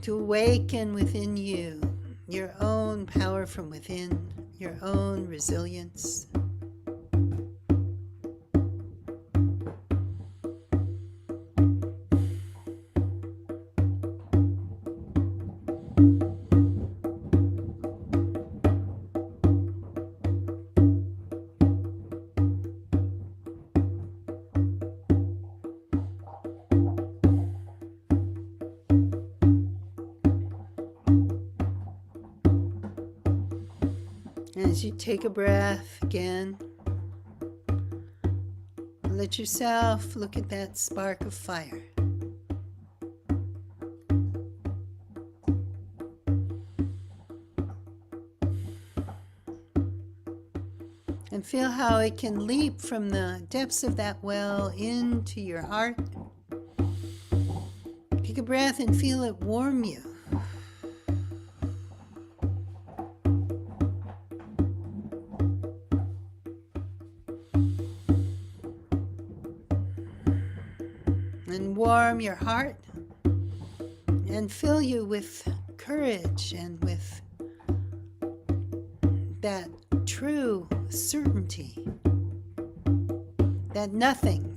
To awaken within you your own power from within, your own resilience. As you take a breath again, let yourself look at that spark of fire. And feel how it can leap from the depths of that well into your heart. Take a breath and feel it warm you. And warm your heart and fill you with courage and with that true certainty that nothing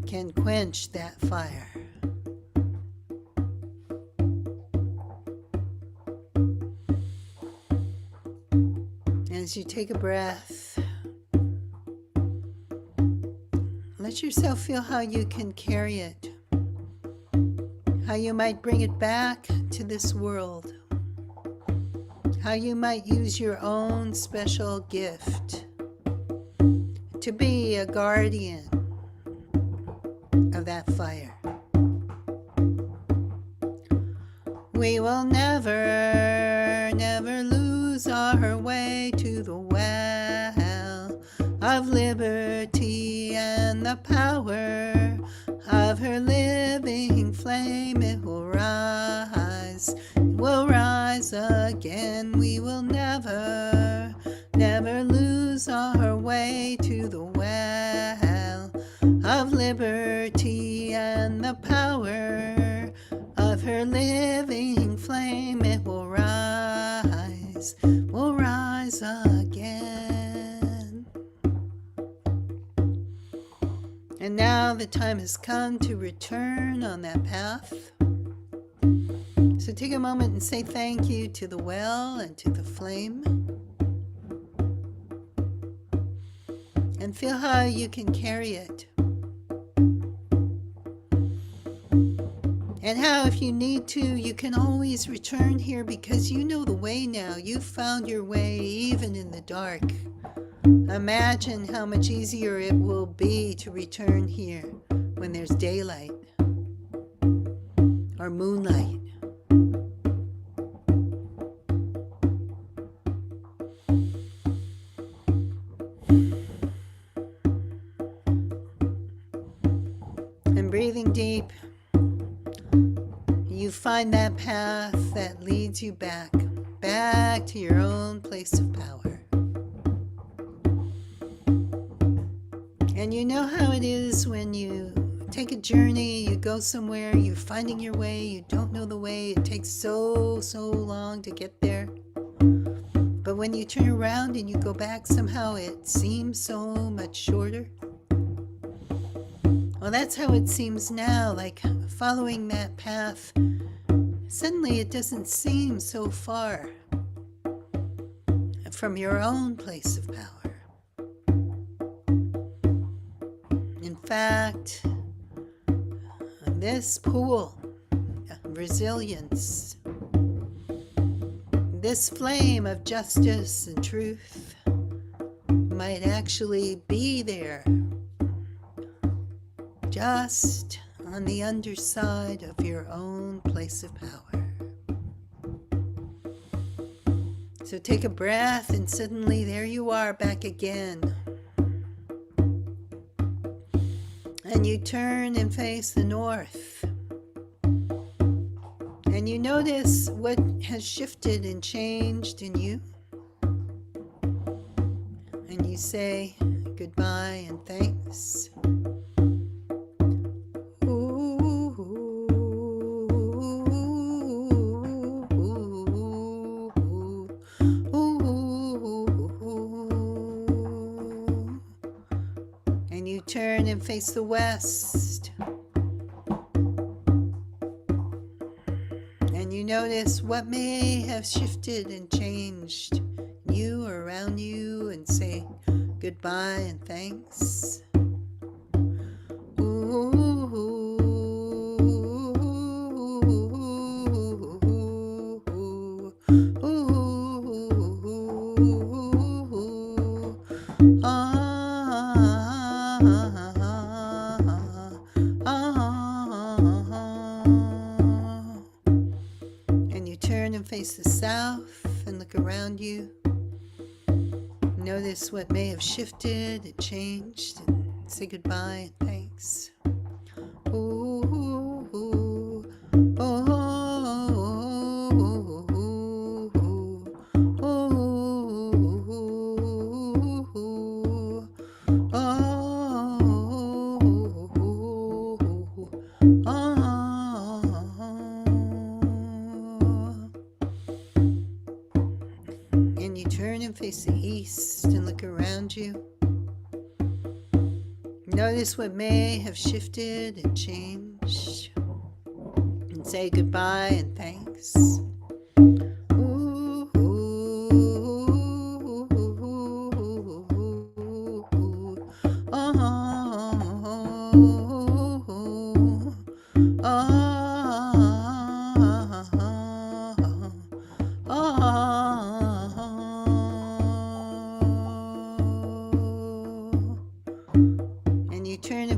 can quench that fire. As you take a breath, let yourself feel how you can carry it, how you might bring it back to this world, how you might use your own special gift to be a guardian of that fire. We will never lose our way to the well of liberty, and the power of her living flame. It will rise again. We will never lose our way to the well of liberty, and the power of her living flame. It will rise again. And now the time has come to return on that path. So take a moment and say thank you to the well and to the flame. And feel how you can carry it. And how, if you need to, you can always return here because you know the way now. You've found your way even in the dark. Imagine how much easier it will be to return here when there's daylight or moonlight. And breathing deep, you find that path that leads you back to your own place of power. And you know how it is when you take a journey, you go somewhere, you're finding your way, you don't know the way, it takes so long to get there. But when you turn around and you go back, somehow it seems so much shorter. Well, that's how it seems now, like following that path. Suddenly it doesn't seem so far from your own place of power. In fact, this pool of resilience, this flame of justice and truth might actually be there, just on the underside of your own place of power. So take a breath, and suddenly there you are back again. And you turn and face the north. And you notice what has shifted and changed in you. And you say goodbye and thanks. Turn and face the west. And you notice what may have shifted and changed in you or around you, and say goodbye and thanks. Face the south and look around you. Notice what may have shifted and changed, and say goodbye and thanks. Face the east and look around you. Notice what may have shifted and changed, and say goodbye and thanks.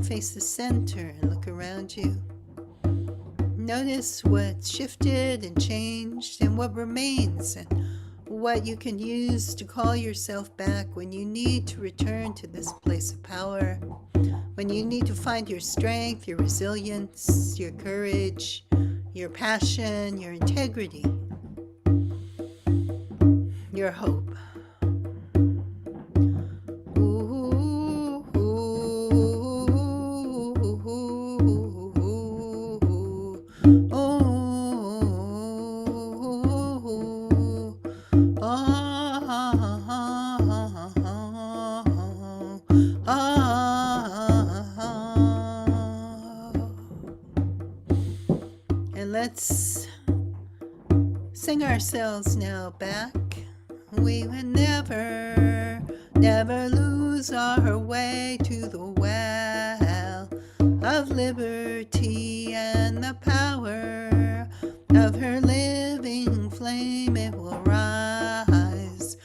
Face the center and look around you. Notice what shifted and changed and what remains, and what you can use to call yourself back when you need to return to this place of power, when you need to find your strength, your resilience, your courage, your passion, your integrity, your hope. Ooh, and let's sing ourselves now back. We would never, never lose our way to the well of liberty and the power of her living flame. It will rise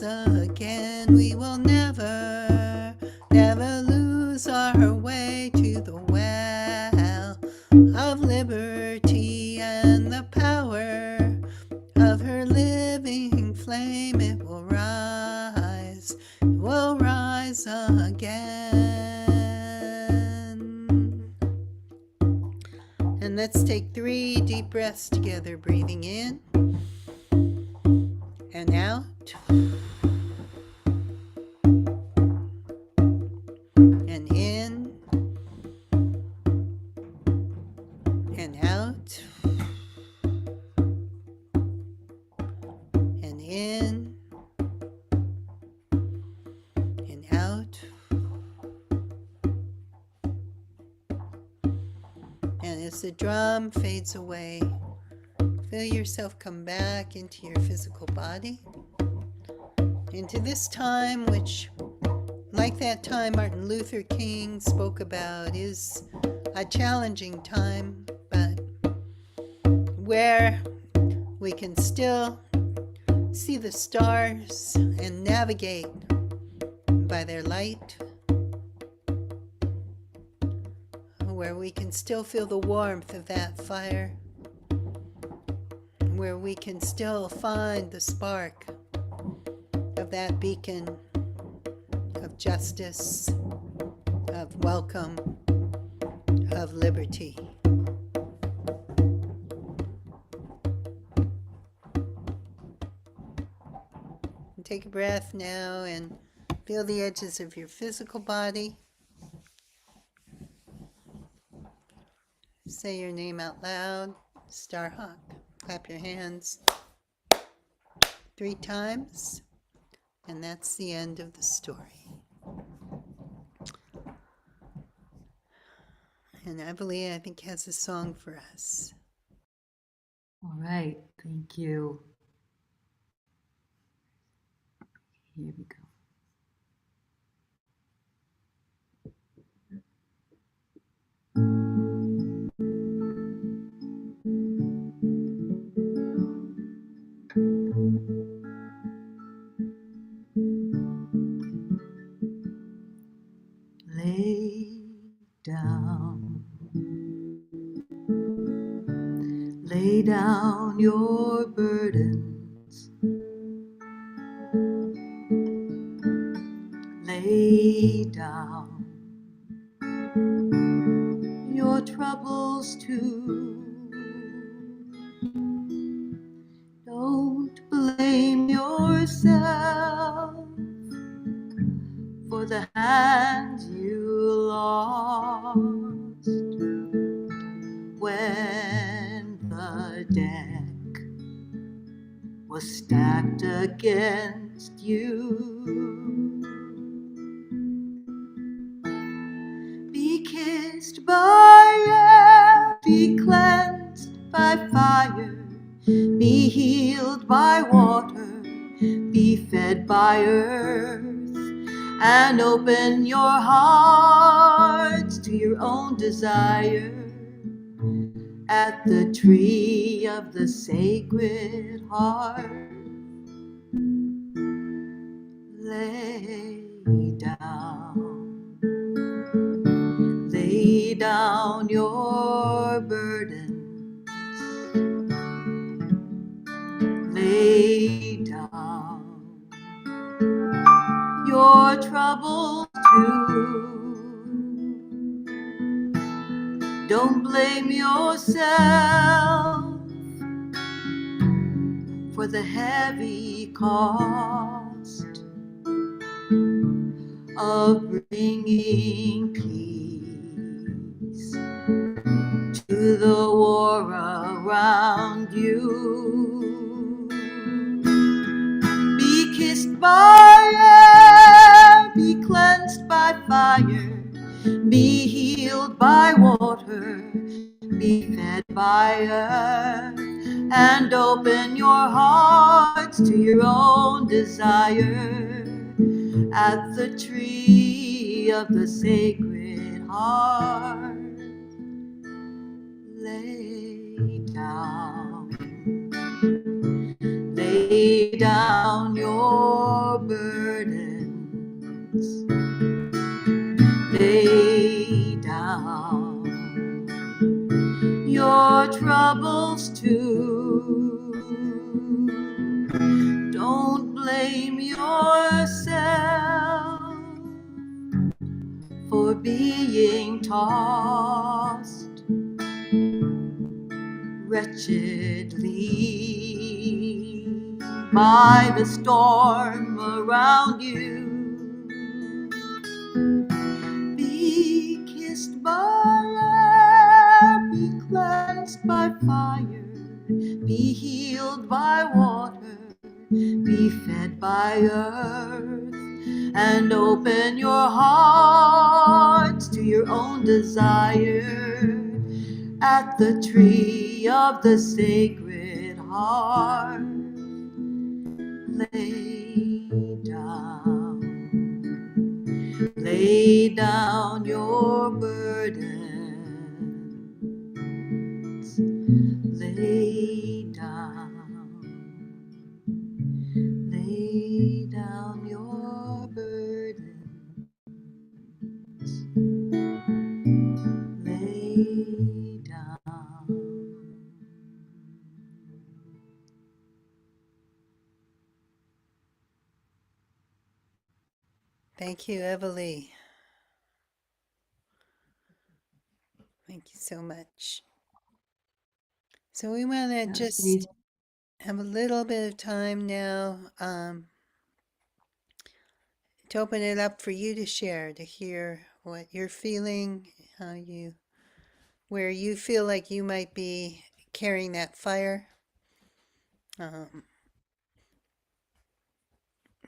again. We will never, never lose our way to the well of liberty and the power of her living flame. It will rise again. And let's take 3 deep breaths together, breathing in and out. And in and out. And in and out. And as the drum fades away, feel yourself come back into your physical body, into this time which, like that time Martin Luther King spoke about, is a challenging time, but where we can still see the stars and navigate by their light, where we can still feel the warmth of that fire, where we can still find the spark of that beacon of justice, of welcome, of liberty. Take a breath now and feel the edges of your physical body. Say your name out loud. Starhawk. Clap your hands 3 times. And that's the end of the story. And Eveline, I think, has a song for us. All right, thank you. Here we go. Lay down your burdens. Lay down your troubles too. Don't blame yourself for the hands you lost when the deck was stacked against you. Be kissed by air, be cleansed by fire, be healed by water, be fed by earth, and open your hearts to your own desire at the tree of the Sacred Heart. Lay down your burdens. Lay down your troubles too. Don't blame yourself for the heavy cost of bringing peace to the war around you. Be kissed by air, be cleansed by fire, be healed by water, be fed by earth, and open your hearts to your own desire at the tree of the sacred heart. Lay down your burdens. Lay down your troubles too. Don't blame yourself for being tossed wretchedly by the storm around you. Be kissed by air, be cleansed by fire, be healed by water, be fed by earth, and open your hearts to your own desire at the tree of the sacred heart. Lay down your burdens. Lay down your burdens. Lay down. Thank you, Everly. Thank you so much. So we want to just have a little bit of time now to open it up for you to share, to hear what you're feeling, where you feel like you might be carrying that fire.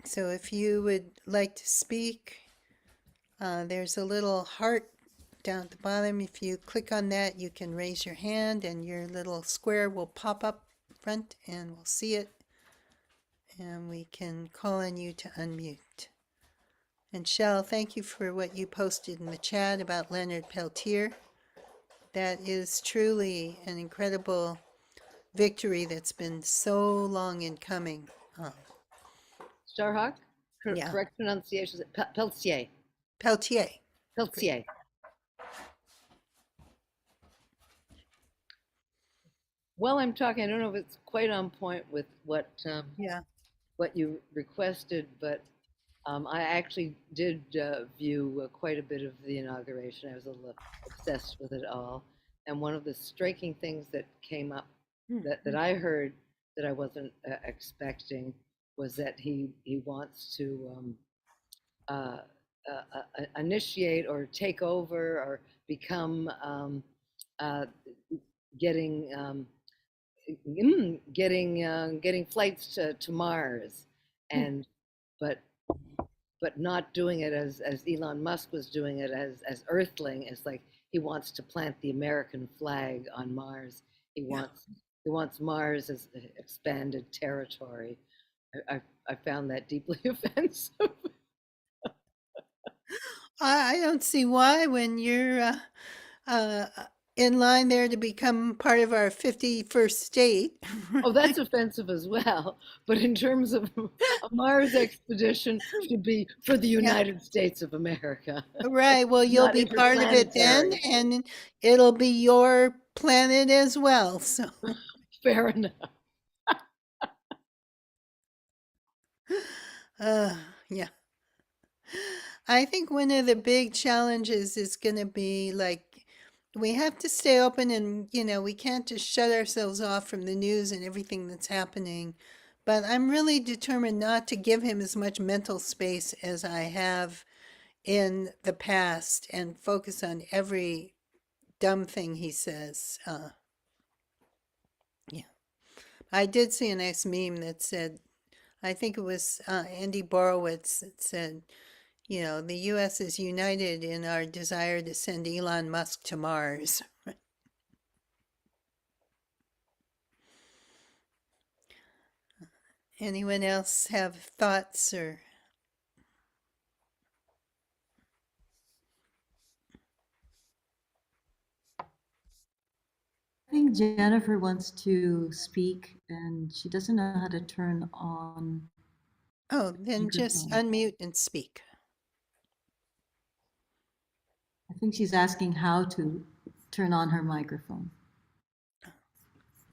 So if you would like to speak, there's a little heart down at the bottom. If you click on that, you can raise your hand and your little square will pop up front and we'll see it. And we can call on you to unmute. And Shell, thank you for what you posted in the chat about Leonard Peltier. That is truly an incredible victory that's been so long in coming. Starhawk? Yeah. Correct pronunciation. Peltier. Peltier. Peltier. Well, I'm talking, I don't know if it's quite on point with what Yeah. what you requested, but I actually did view quite a bit of the inauguration. I was a little obsessed with it all. And one of the striking things that came up that I heard that I wasn't expecting was that he wants to initiate or take over or become getting flights to Mars, and but not doing it as Elon Musk was doing it as Earthling. It's like he wants to plant the American flag on Mars. He wants Mars as expanded territory. I found that deeply offensive. I don't see why when you're in line there to become part of our 51st state. Oh, that's offensive as well. But in terms of a Mars expedition, should be for the United States of America. Right. Well, you'll Not be part of it then, and it'll be your planet as well. So Fair enough. yeah. I think one of the big challenges is going to be like we have to stay open and, we can't just shut ourselves off from the news and everything that's happening. But I'm really determined not to give him as much mental space as I have in the past and focus on every dumb thing he says. Yeah. I did see a nice meme that said, I think it was Andy Borowitz that said, the US is united in our desire to send Elon Musk to Mars. Anyone else have thoughts or? I think Jennifer wants to speak and she doesn't know how to turn on Oh, then just microphone. unmute and speak. I think she's asking how to turn on her microphone.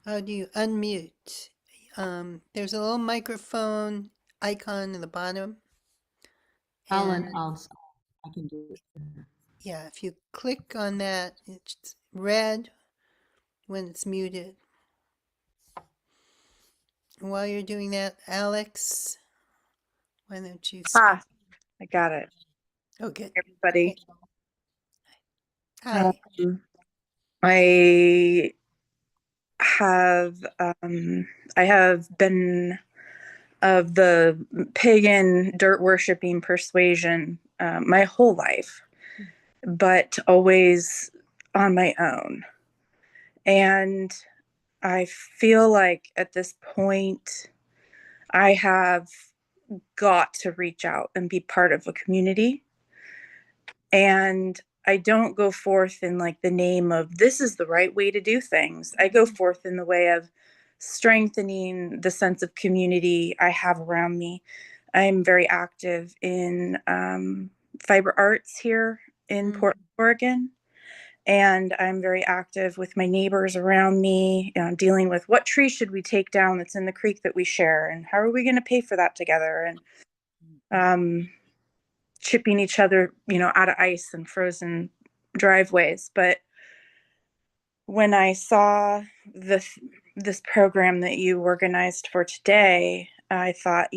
How do you unmute? There's a little microphone icon in the bottom. Alan, And I can do it for her. yeah, if you click on that, it's red when it's muted. And while you're doing that, Alex, why don't you speak? I got it. Oh, good. Everybody. Hi. I have I have been of the pagan dirt worshiping persuasion my whole life, but always on my own. And I feel like at this point I have got to reach out and be part of a community. And I don't go forth in like the name of this is the right way to do things. I go forth in the way of strengthening the sense of community I have around me. I'm very active in fiber arts here in Portland, Oregon. And I'm very active with my neighbors around me, dealing with what tree should we take down that's in the creek that we share, and how are we going to pay for that together, and chipping each other, out of ice and frozen driveways. But when I saw this program that you organized for today, I thought,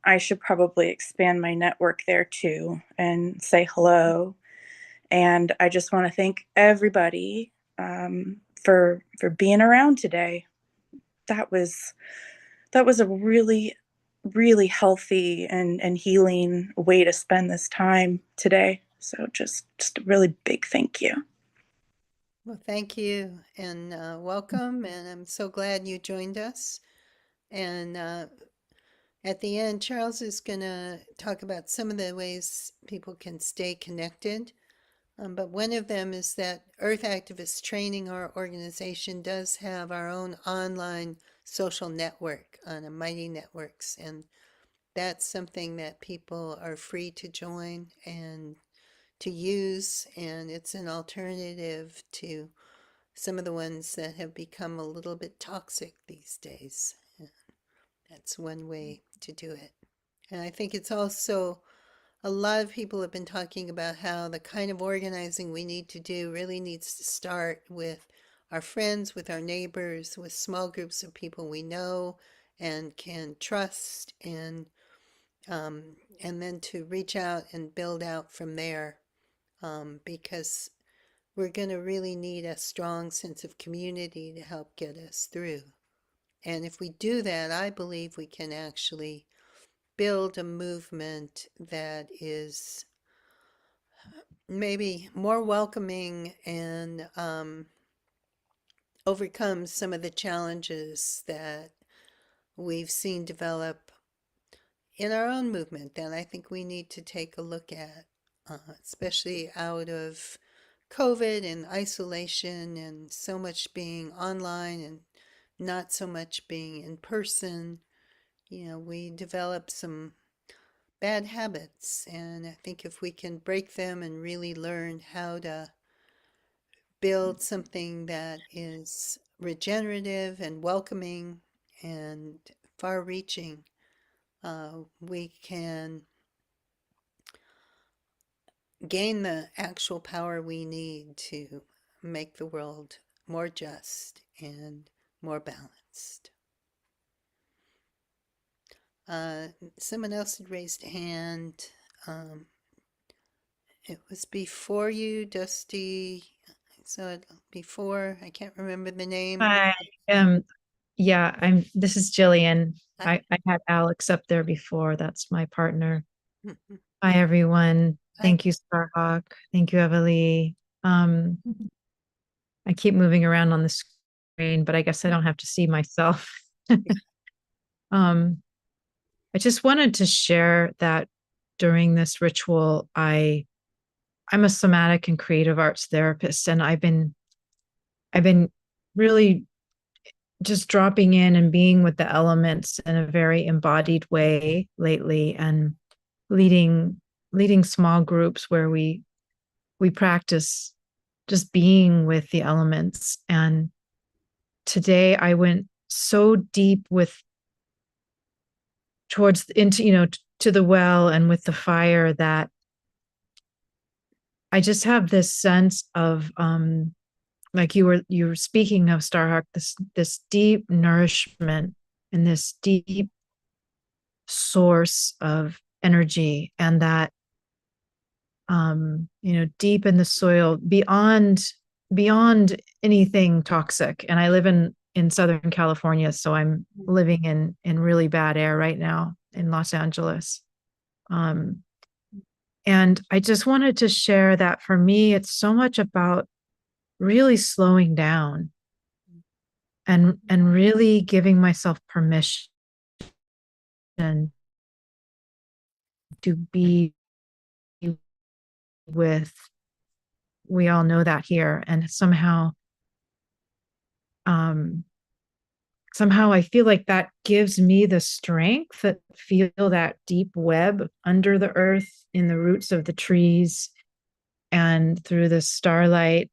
I should probably expand my network there too and say hello. And I just want to thank everybody for being around today. That was a really, really healthy and healing way to spend this time today. So just a really big thank you. Well, thank you and welcome. And I'm so glad you joined us. And at the end, Charles is going to talk about some of the ways people can stay connected. But one of them is that Earth Activist Training, our organization, does have our own online social network on a Mighty Networks. And that's something that people are free to join and to use. And it's an alternative to some of the ones that have become a little bit toxic these days. That's one way to do it. And I think it's also a lot of people have been talking about how the kind of organizing we need to do really needs to start with our friends, with our neighbors, with small groups of people we know and can trust, and then to reach out and build out from there, because we're going to really need a strong sense of community to help get us through. And if we do that, I believe we can actually build a movement that is maybe more welcoming and overcomes some of the challenges that we've seen develop in our own movement that I think we need to take a look at, especially out of COVID and isolation and so much being online and not so much being in person. We develop some bad habits, and I think if we can break them and really learn how to build something that is regenerative and welcoming and far reaching, we can gain the actual power we need to make the world more just and more balanced. Someone else had raised a hand. Um, it was before you, Dusty. So before, I can't remember the name. Hi. Yeah, this is Jillian. Hi. I had Alex up there before. That's my partner. Mhm. Hi, everyone. Hi. Thank you, Starhawk. Thank you, Evalie. I keep moving around on the screen, but I guess I don't have to see myself. I just wanted to share that during this ritual, I'm a somatic and creative arts therapist, and I've been really just dropping in and being with the elements in a very embodied way lately, and leading small groups where we practice just being with the elements. And today I went so deep towards into to the well and with the fire, that I just have this sense of like you were speaking of, Starhawk, this deep nourishment and this deep source of energy, and that deep in the soil, beyond anything toxic. And I live in Southern California, so I'm living in really bad air right now in Los Angeles. And I just wanted to share that for me, it's so much about really slowing down and really giving myself permission to be with, we all know that here, and somehow I feel like that gives me the strength that feel that deep web under the earth, in the roots of the trees, and through the starlight,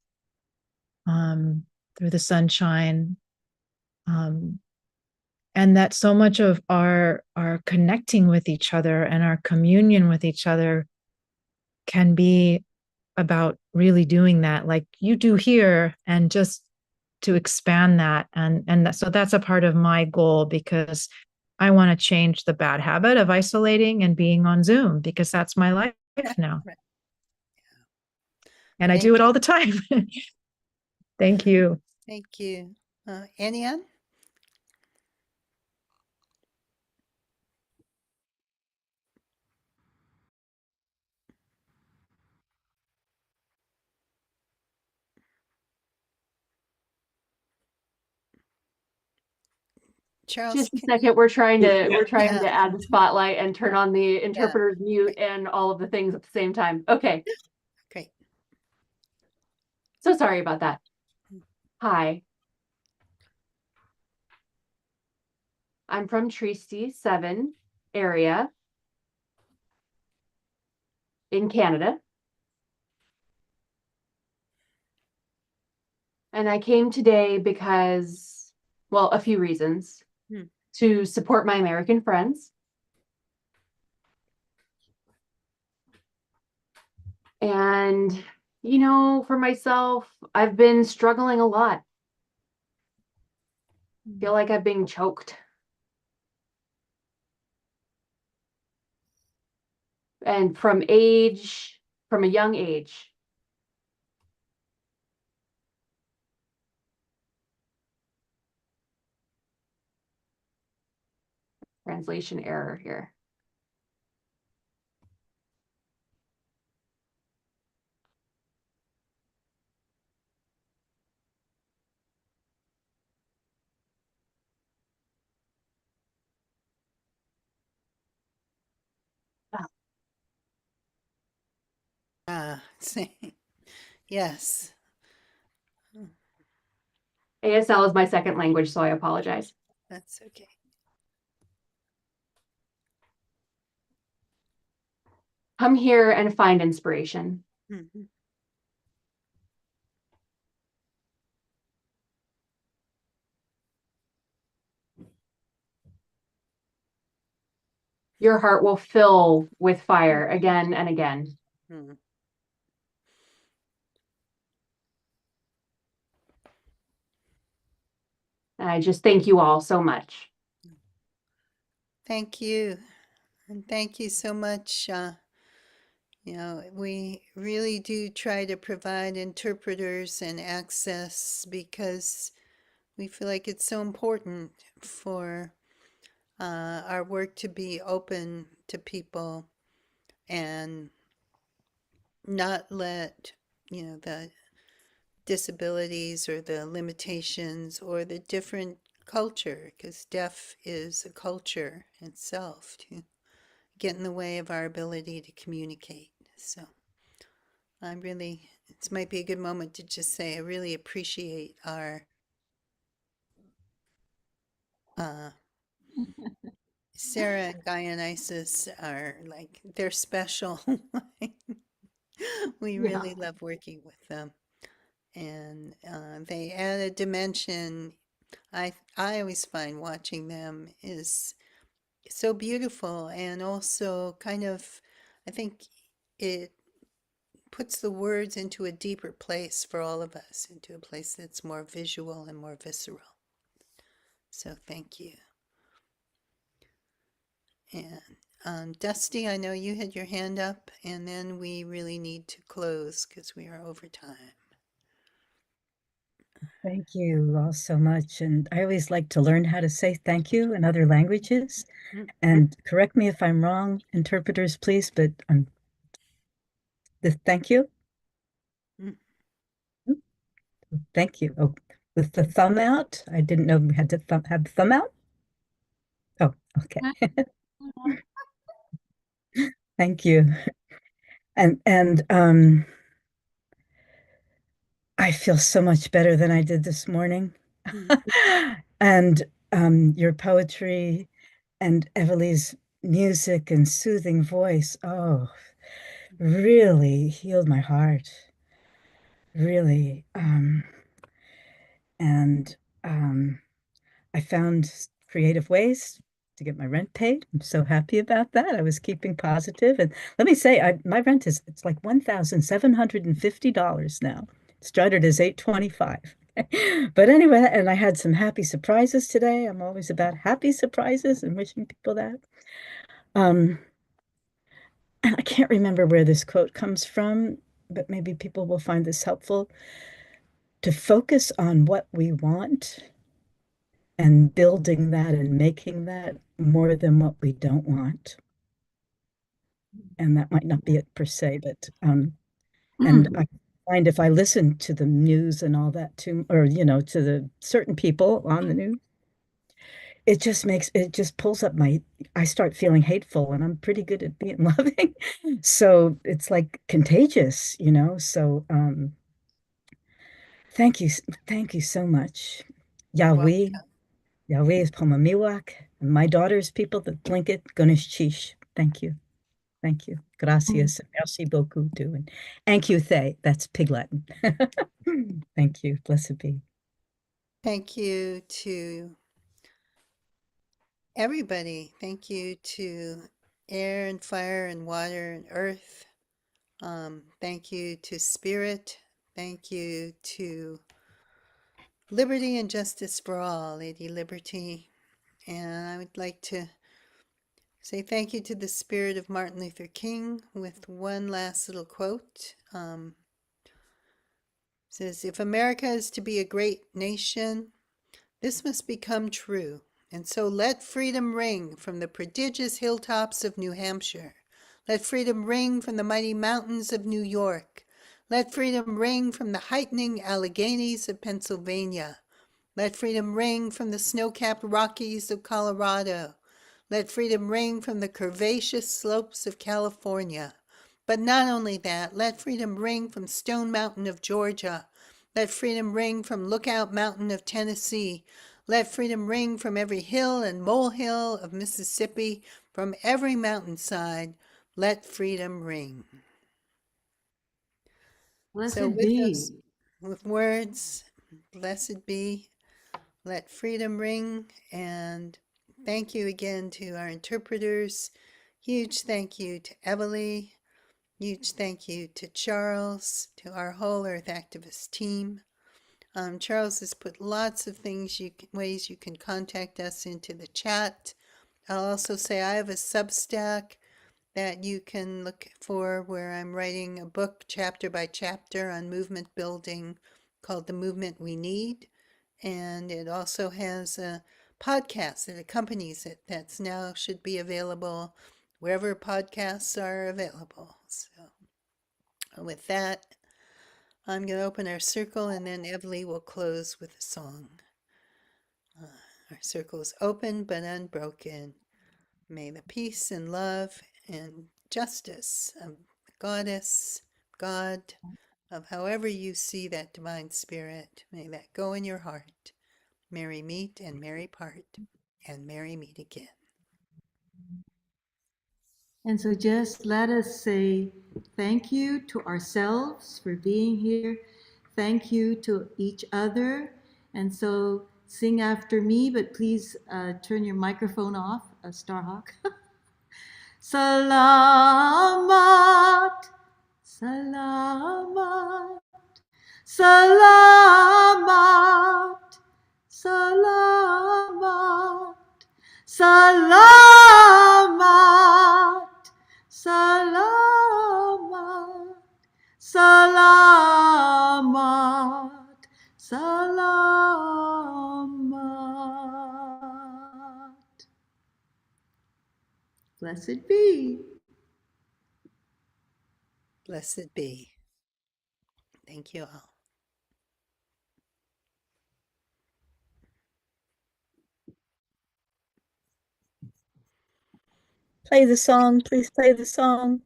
through the sunshine, and that so much of our connecting with each other and our communion with each other can be about really doing that, like you do here, and just to expand that. So that's a part of my goal, because I want to change the bad habit of isolating and being on Zoom, because that's my life now. Right. And I do it all the time. Thank you. Thank you. Anian? Charles? Just a second, we're trying Yeah. to add the spotlight and turn on the interpreter's mute and all of the things at the same time. Okay, Great. so sorry about that. Hi. I'm from Treaty 7 area in Canada. And I came today because, well, a few reasons. To support my American friends. And, for myself, I've been struggling a lot. Feel like I've been choked. And from a young age. Translation error here. Yes. ASL is my second language, so I apologize. That's okay. Come here and find inspiration. Mhm. Your heart will fill with fire again and again. Mhm. And I just thank you all so much. Thank you. And thank you so much. We really do try to provide interpreters and access because we feel like it's so important for our work to be open to people and not let, the disabilities or the limitations or the different culture, because deaf is a culture itself, to get in the way of our ability to communicate. So this might be a good moment to just say I really appreciate our Sarah and Dionysus are like, they're special. We Yeah. really love working with them. And they add a dimension. I always find watching them is so beautiful and also kind of, I think it puts the words into a deeper place for all of us, into a place that's more visual and more visceral. So thank you. And Dusty, I know you had your hand up, and then we really need to close because we are over time. Thank you all so much. And I always like to learn how to say thank you in other languages. And correct me if I'm wrong, interpreters, please, but the thank you. Mm. Thank you. Oh, with the thumb out. I didn't know we had to have the thumb out. Oh, okay. Thank you. And I feel so much better than I did this morning. And your poetry and Everly's music and soothing voice, oh, really healed my heart. Really. And I found creative ways to get my rent paid. I'm so happy about that. I was keeping positive. And let me say, my rent it's like $1,750 now. It started as $825. But anyway, and I had some happy surprises today. I'm always about happy surprises and wishing people that. And I can't remember where this quote comes from, but maybe people will find this helpful. To focus on what we want and building that and making that more than what we don't want. And that might not be it per se, but and I find if I listen to the news and all that too, or to the certain people on the news, it just pulls up I start feeling hateful, and I'm pretty good at being loving. So it's like contagious. So thank you so much. Yahweh. Welcome. Yahweh is Pomamiwak, and my daughter's people that blink it, Ganesh Chish. Thank you. Thank you. Gracias. Merci beaucoup too. And thank you, Thay. That's Pig Latin. Thank you. Blessed be. Thank you to everybody. Thank you to air and fire and water and earth. Thank you to spirit. Thank you to liberty and justice for all, Lady Liberty. And I would like to say thank you to the spirit of Martin Luther King with one last little quote. Says, if America is to be a great nation, this must become true. And so let freedom ring from the prodigious hilltops of New Hampshire. Let freedom ring from the mighty mountains of New York. Let freedom ring from the heightening Alleghenies of Pennsylvania. Let freedom ring from the snow-capped Rockies of Colorado. Let freedom ring from the curvaceous slopes of California. But not only that, let freedom ring from Stone Mountain of Georgia. Let freedom ring from Lookout Mountain of Tennessee. Let freedom ring from every hill and molehill of Mississippi, from every mountainside. Let freedom ring. Blessed So with be. those words, blessed be, let freedom ring, and thank you again to our interpreters. Huge thank you to Everly. Huge thank you to Charles, to our whole Earth Activist team. Charles has put lots of things, ways you can contact us into the chat. I'll also say I have a Substack that you can look for where I'm writing a book chapter by chapter on movement building called The Movement We Need. And it also has a podcast that accompanies it that's now should be available wherever podcasts are available. So with that, I'm going to open our circle and then Evely will close with a song. Our circle is open but unbroken. May the peace and love and justice of the goddess, God, of however you see that divine spirit, may that go in your heart. Merry meet and merry part, and merry meet again. And so just let us say thank you to ourselves for being here. Thank you to each other. And so sing after me, but please turn your microphone off, Starhawk. Salamat, salamat, salamat, salamat, salamat, salamat, salamat, salamat. Blessed be. Blessed be. Thank you all. Play the song, please play the song.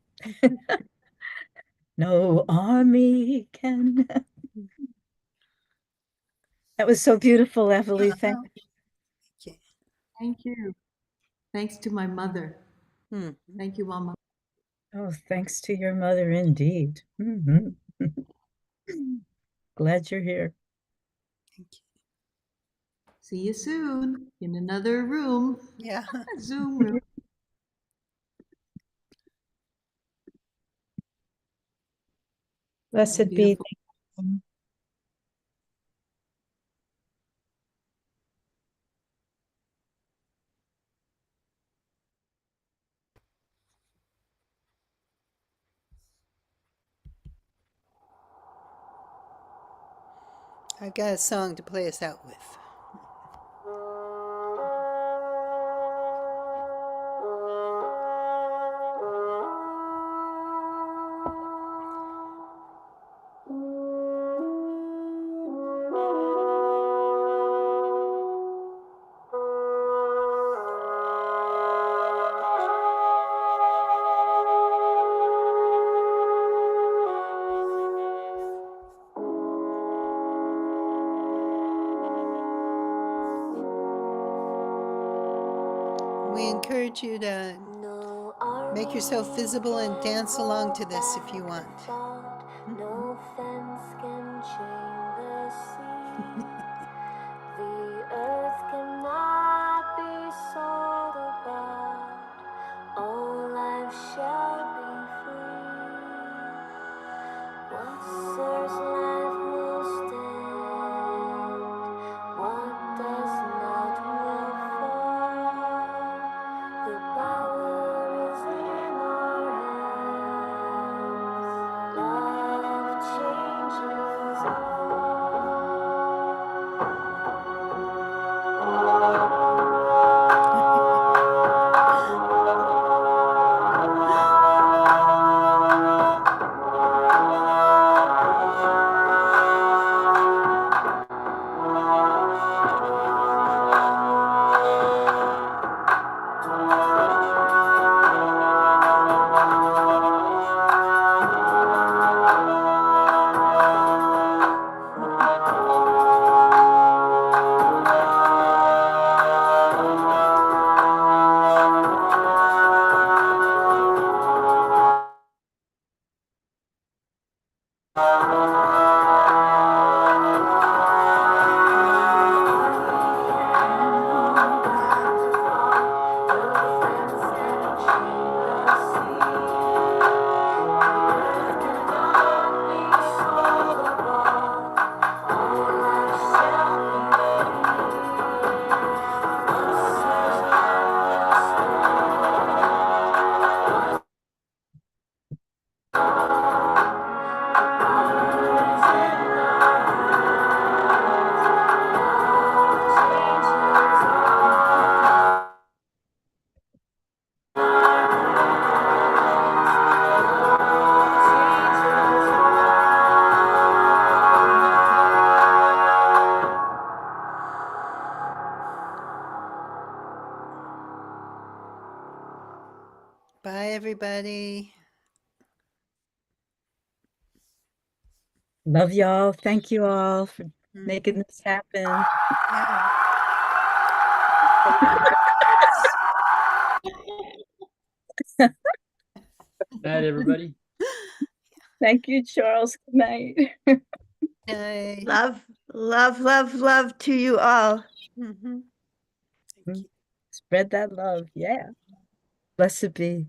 No army can. That was so beautiful, Evely. Thank you. Thank you. Thanks to my mother. Thank you, Mama. Oh, thanks to your mother, indeed. Mhm. Glad you're here. Thank you. See you soon in another room, Yeah. Zoom room. Blessed be. Beautiful. I've got a song to play us out with. We encourage you to make yourself visible and dance along to this if you want. No fence can chain the sea. The earth cannot be sold or bought. All life shall be free. What serves life will stand. What does not will fall. The power is in our hands. Love changes all everybody. Love y'all. Thank you all for Mhm. making this happen. Yeah. Night, everybody. Thank you, Charles. Good night. Night. Love, love, love, love to you all. Mhm. Spread that love. Yeah. Blessed be.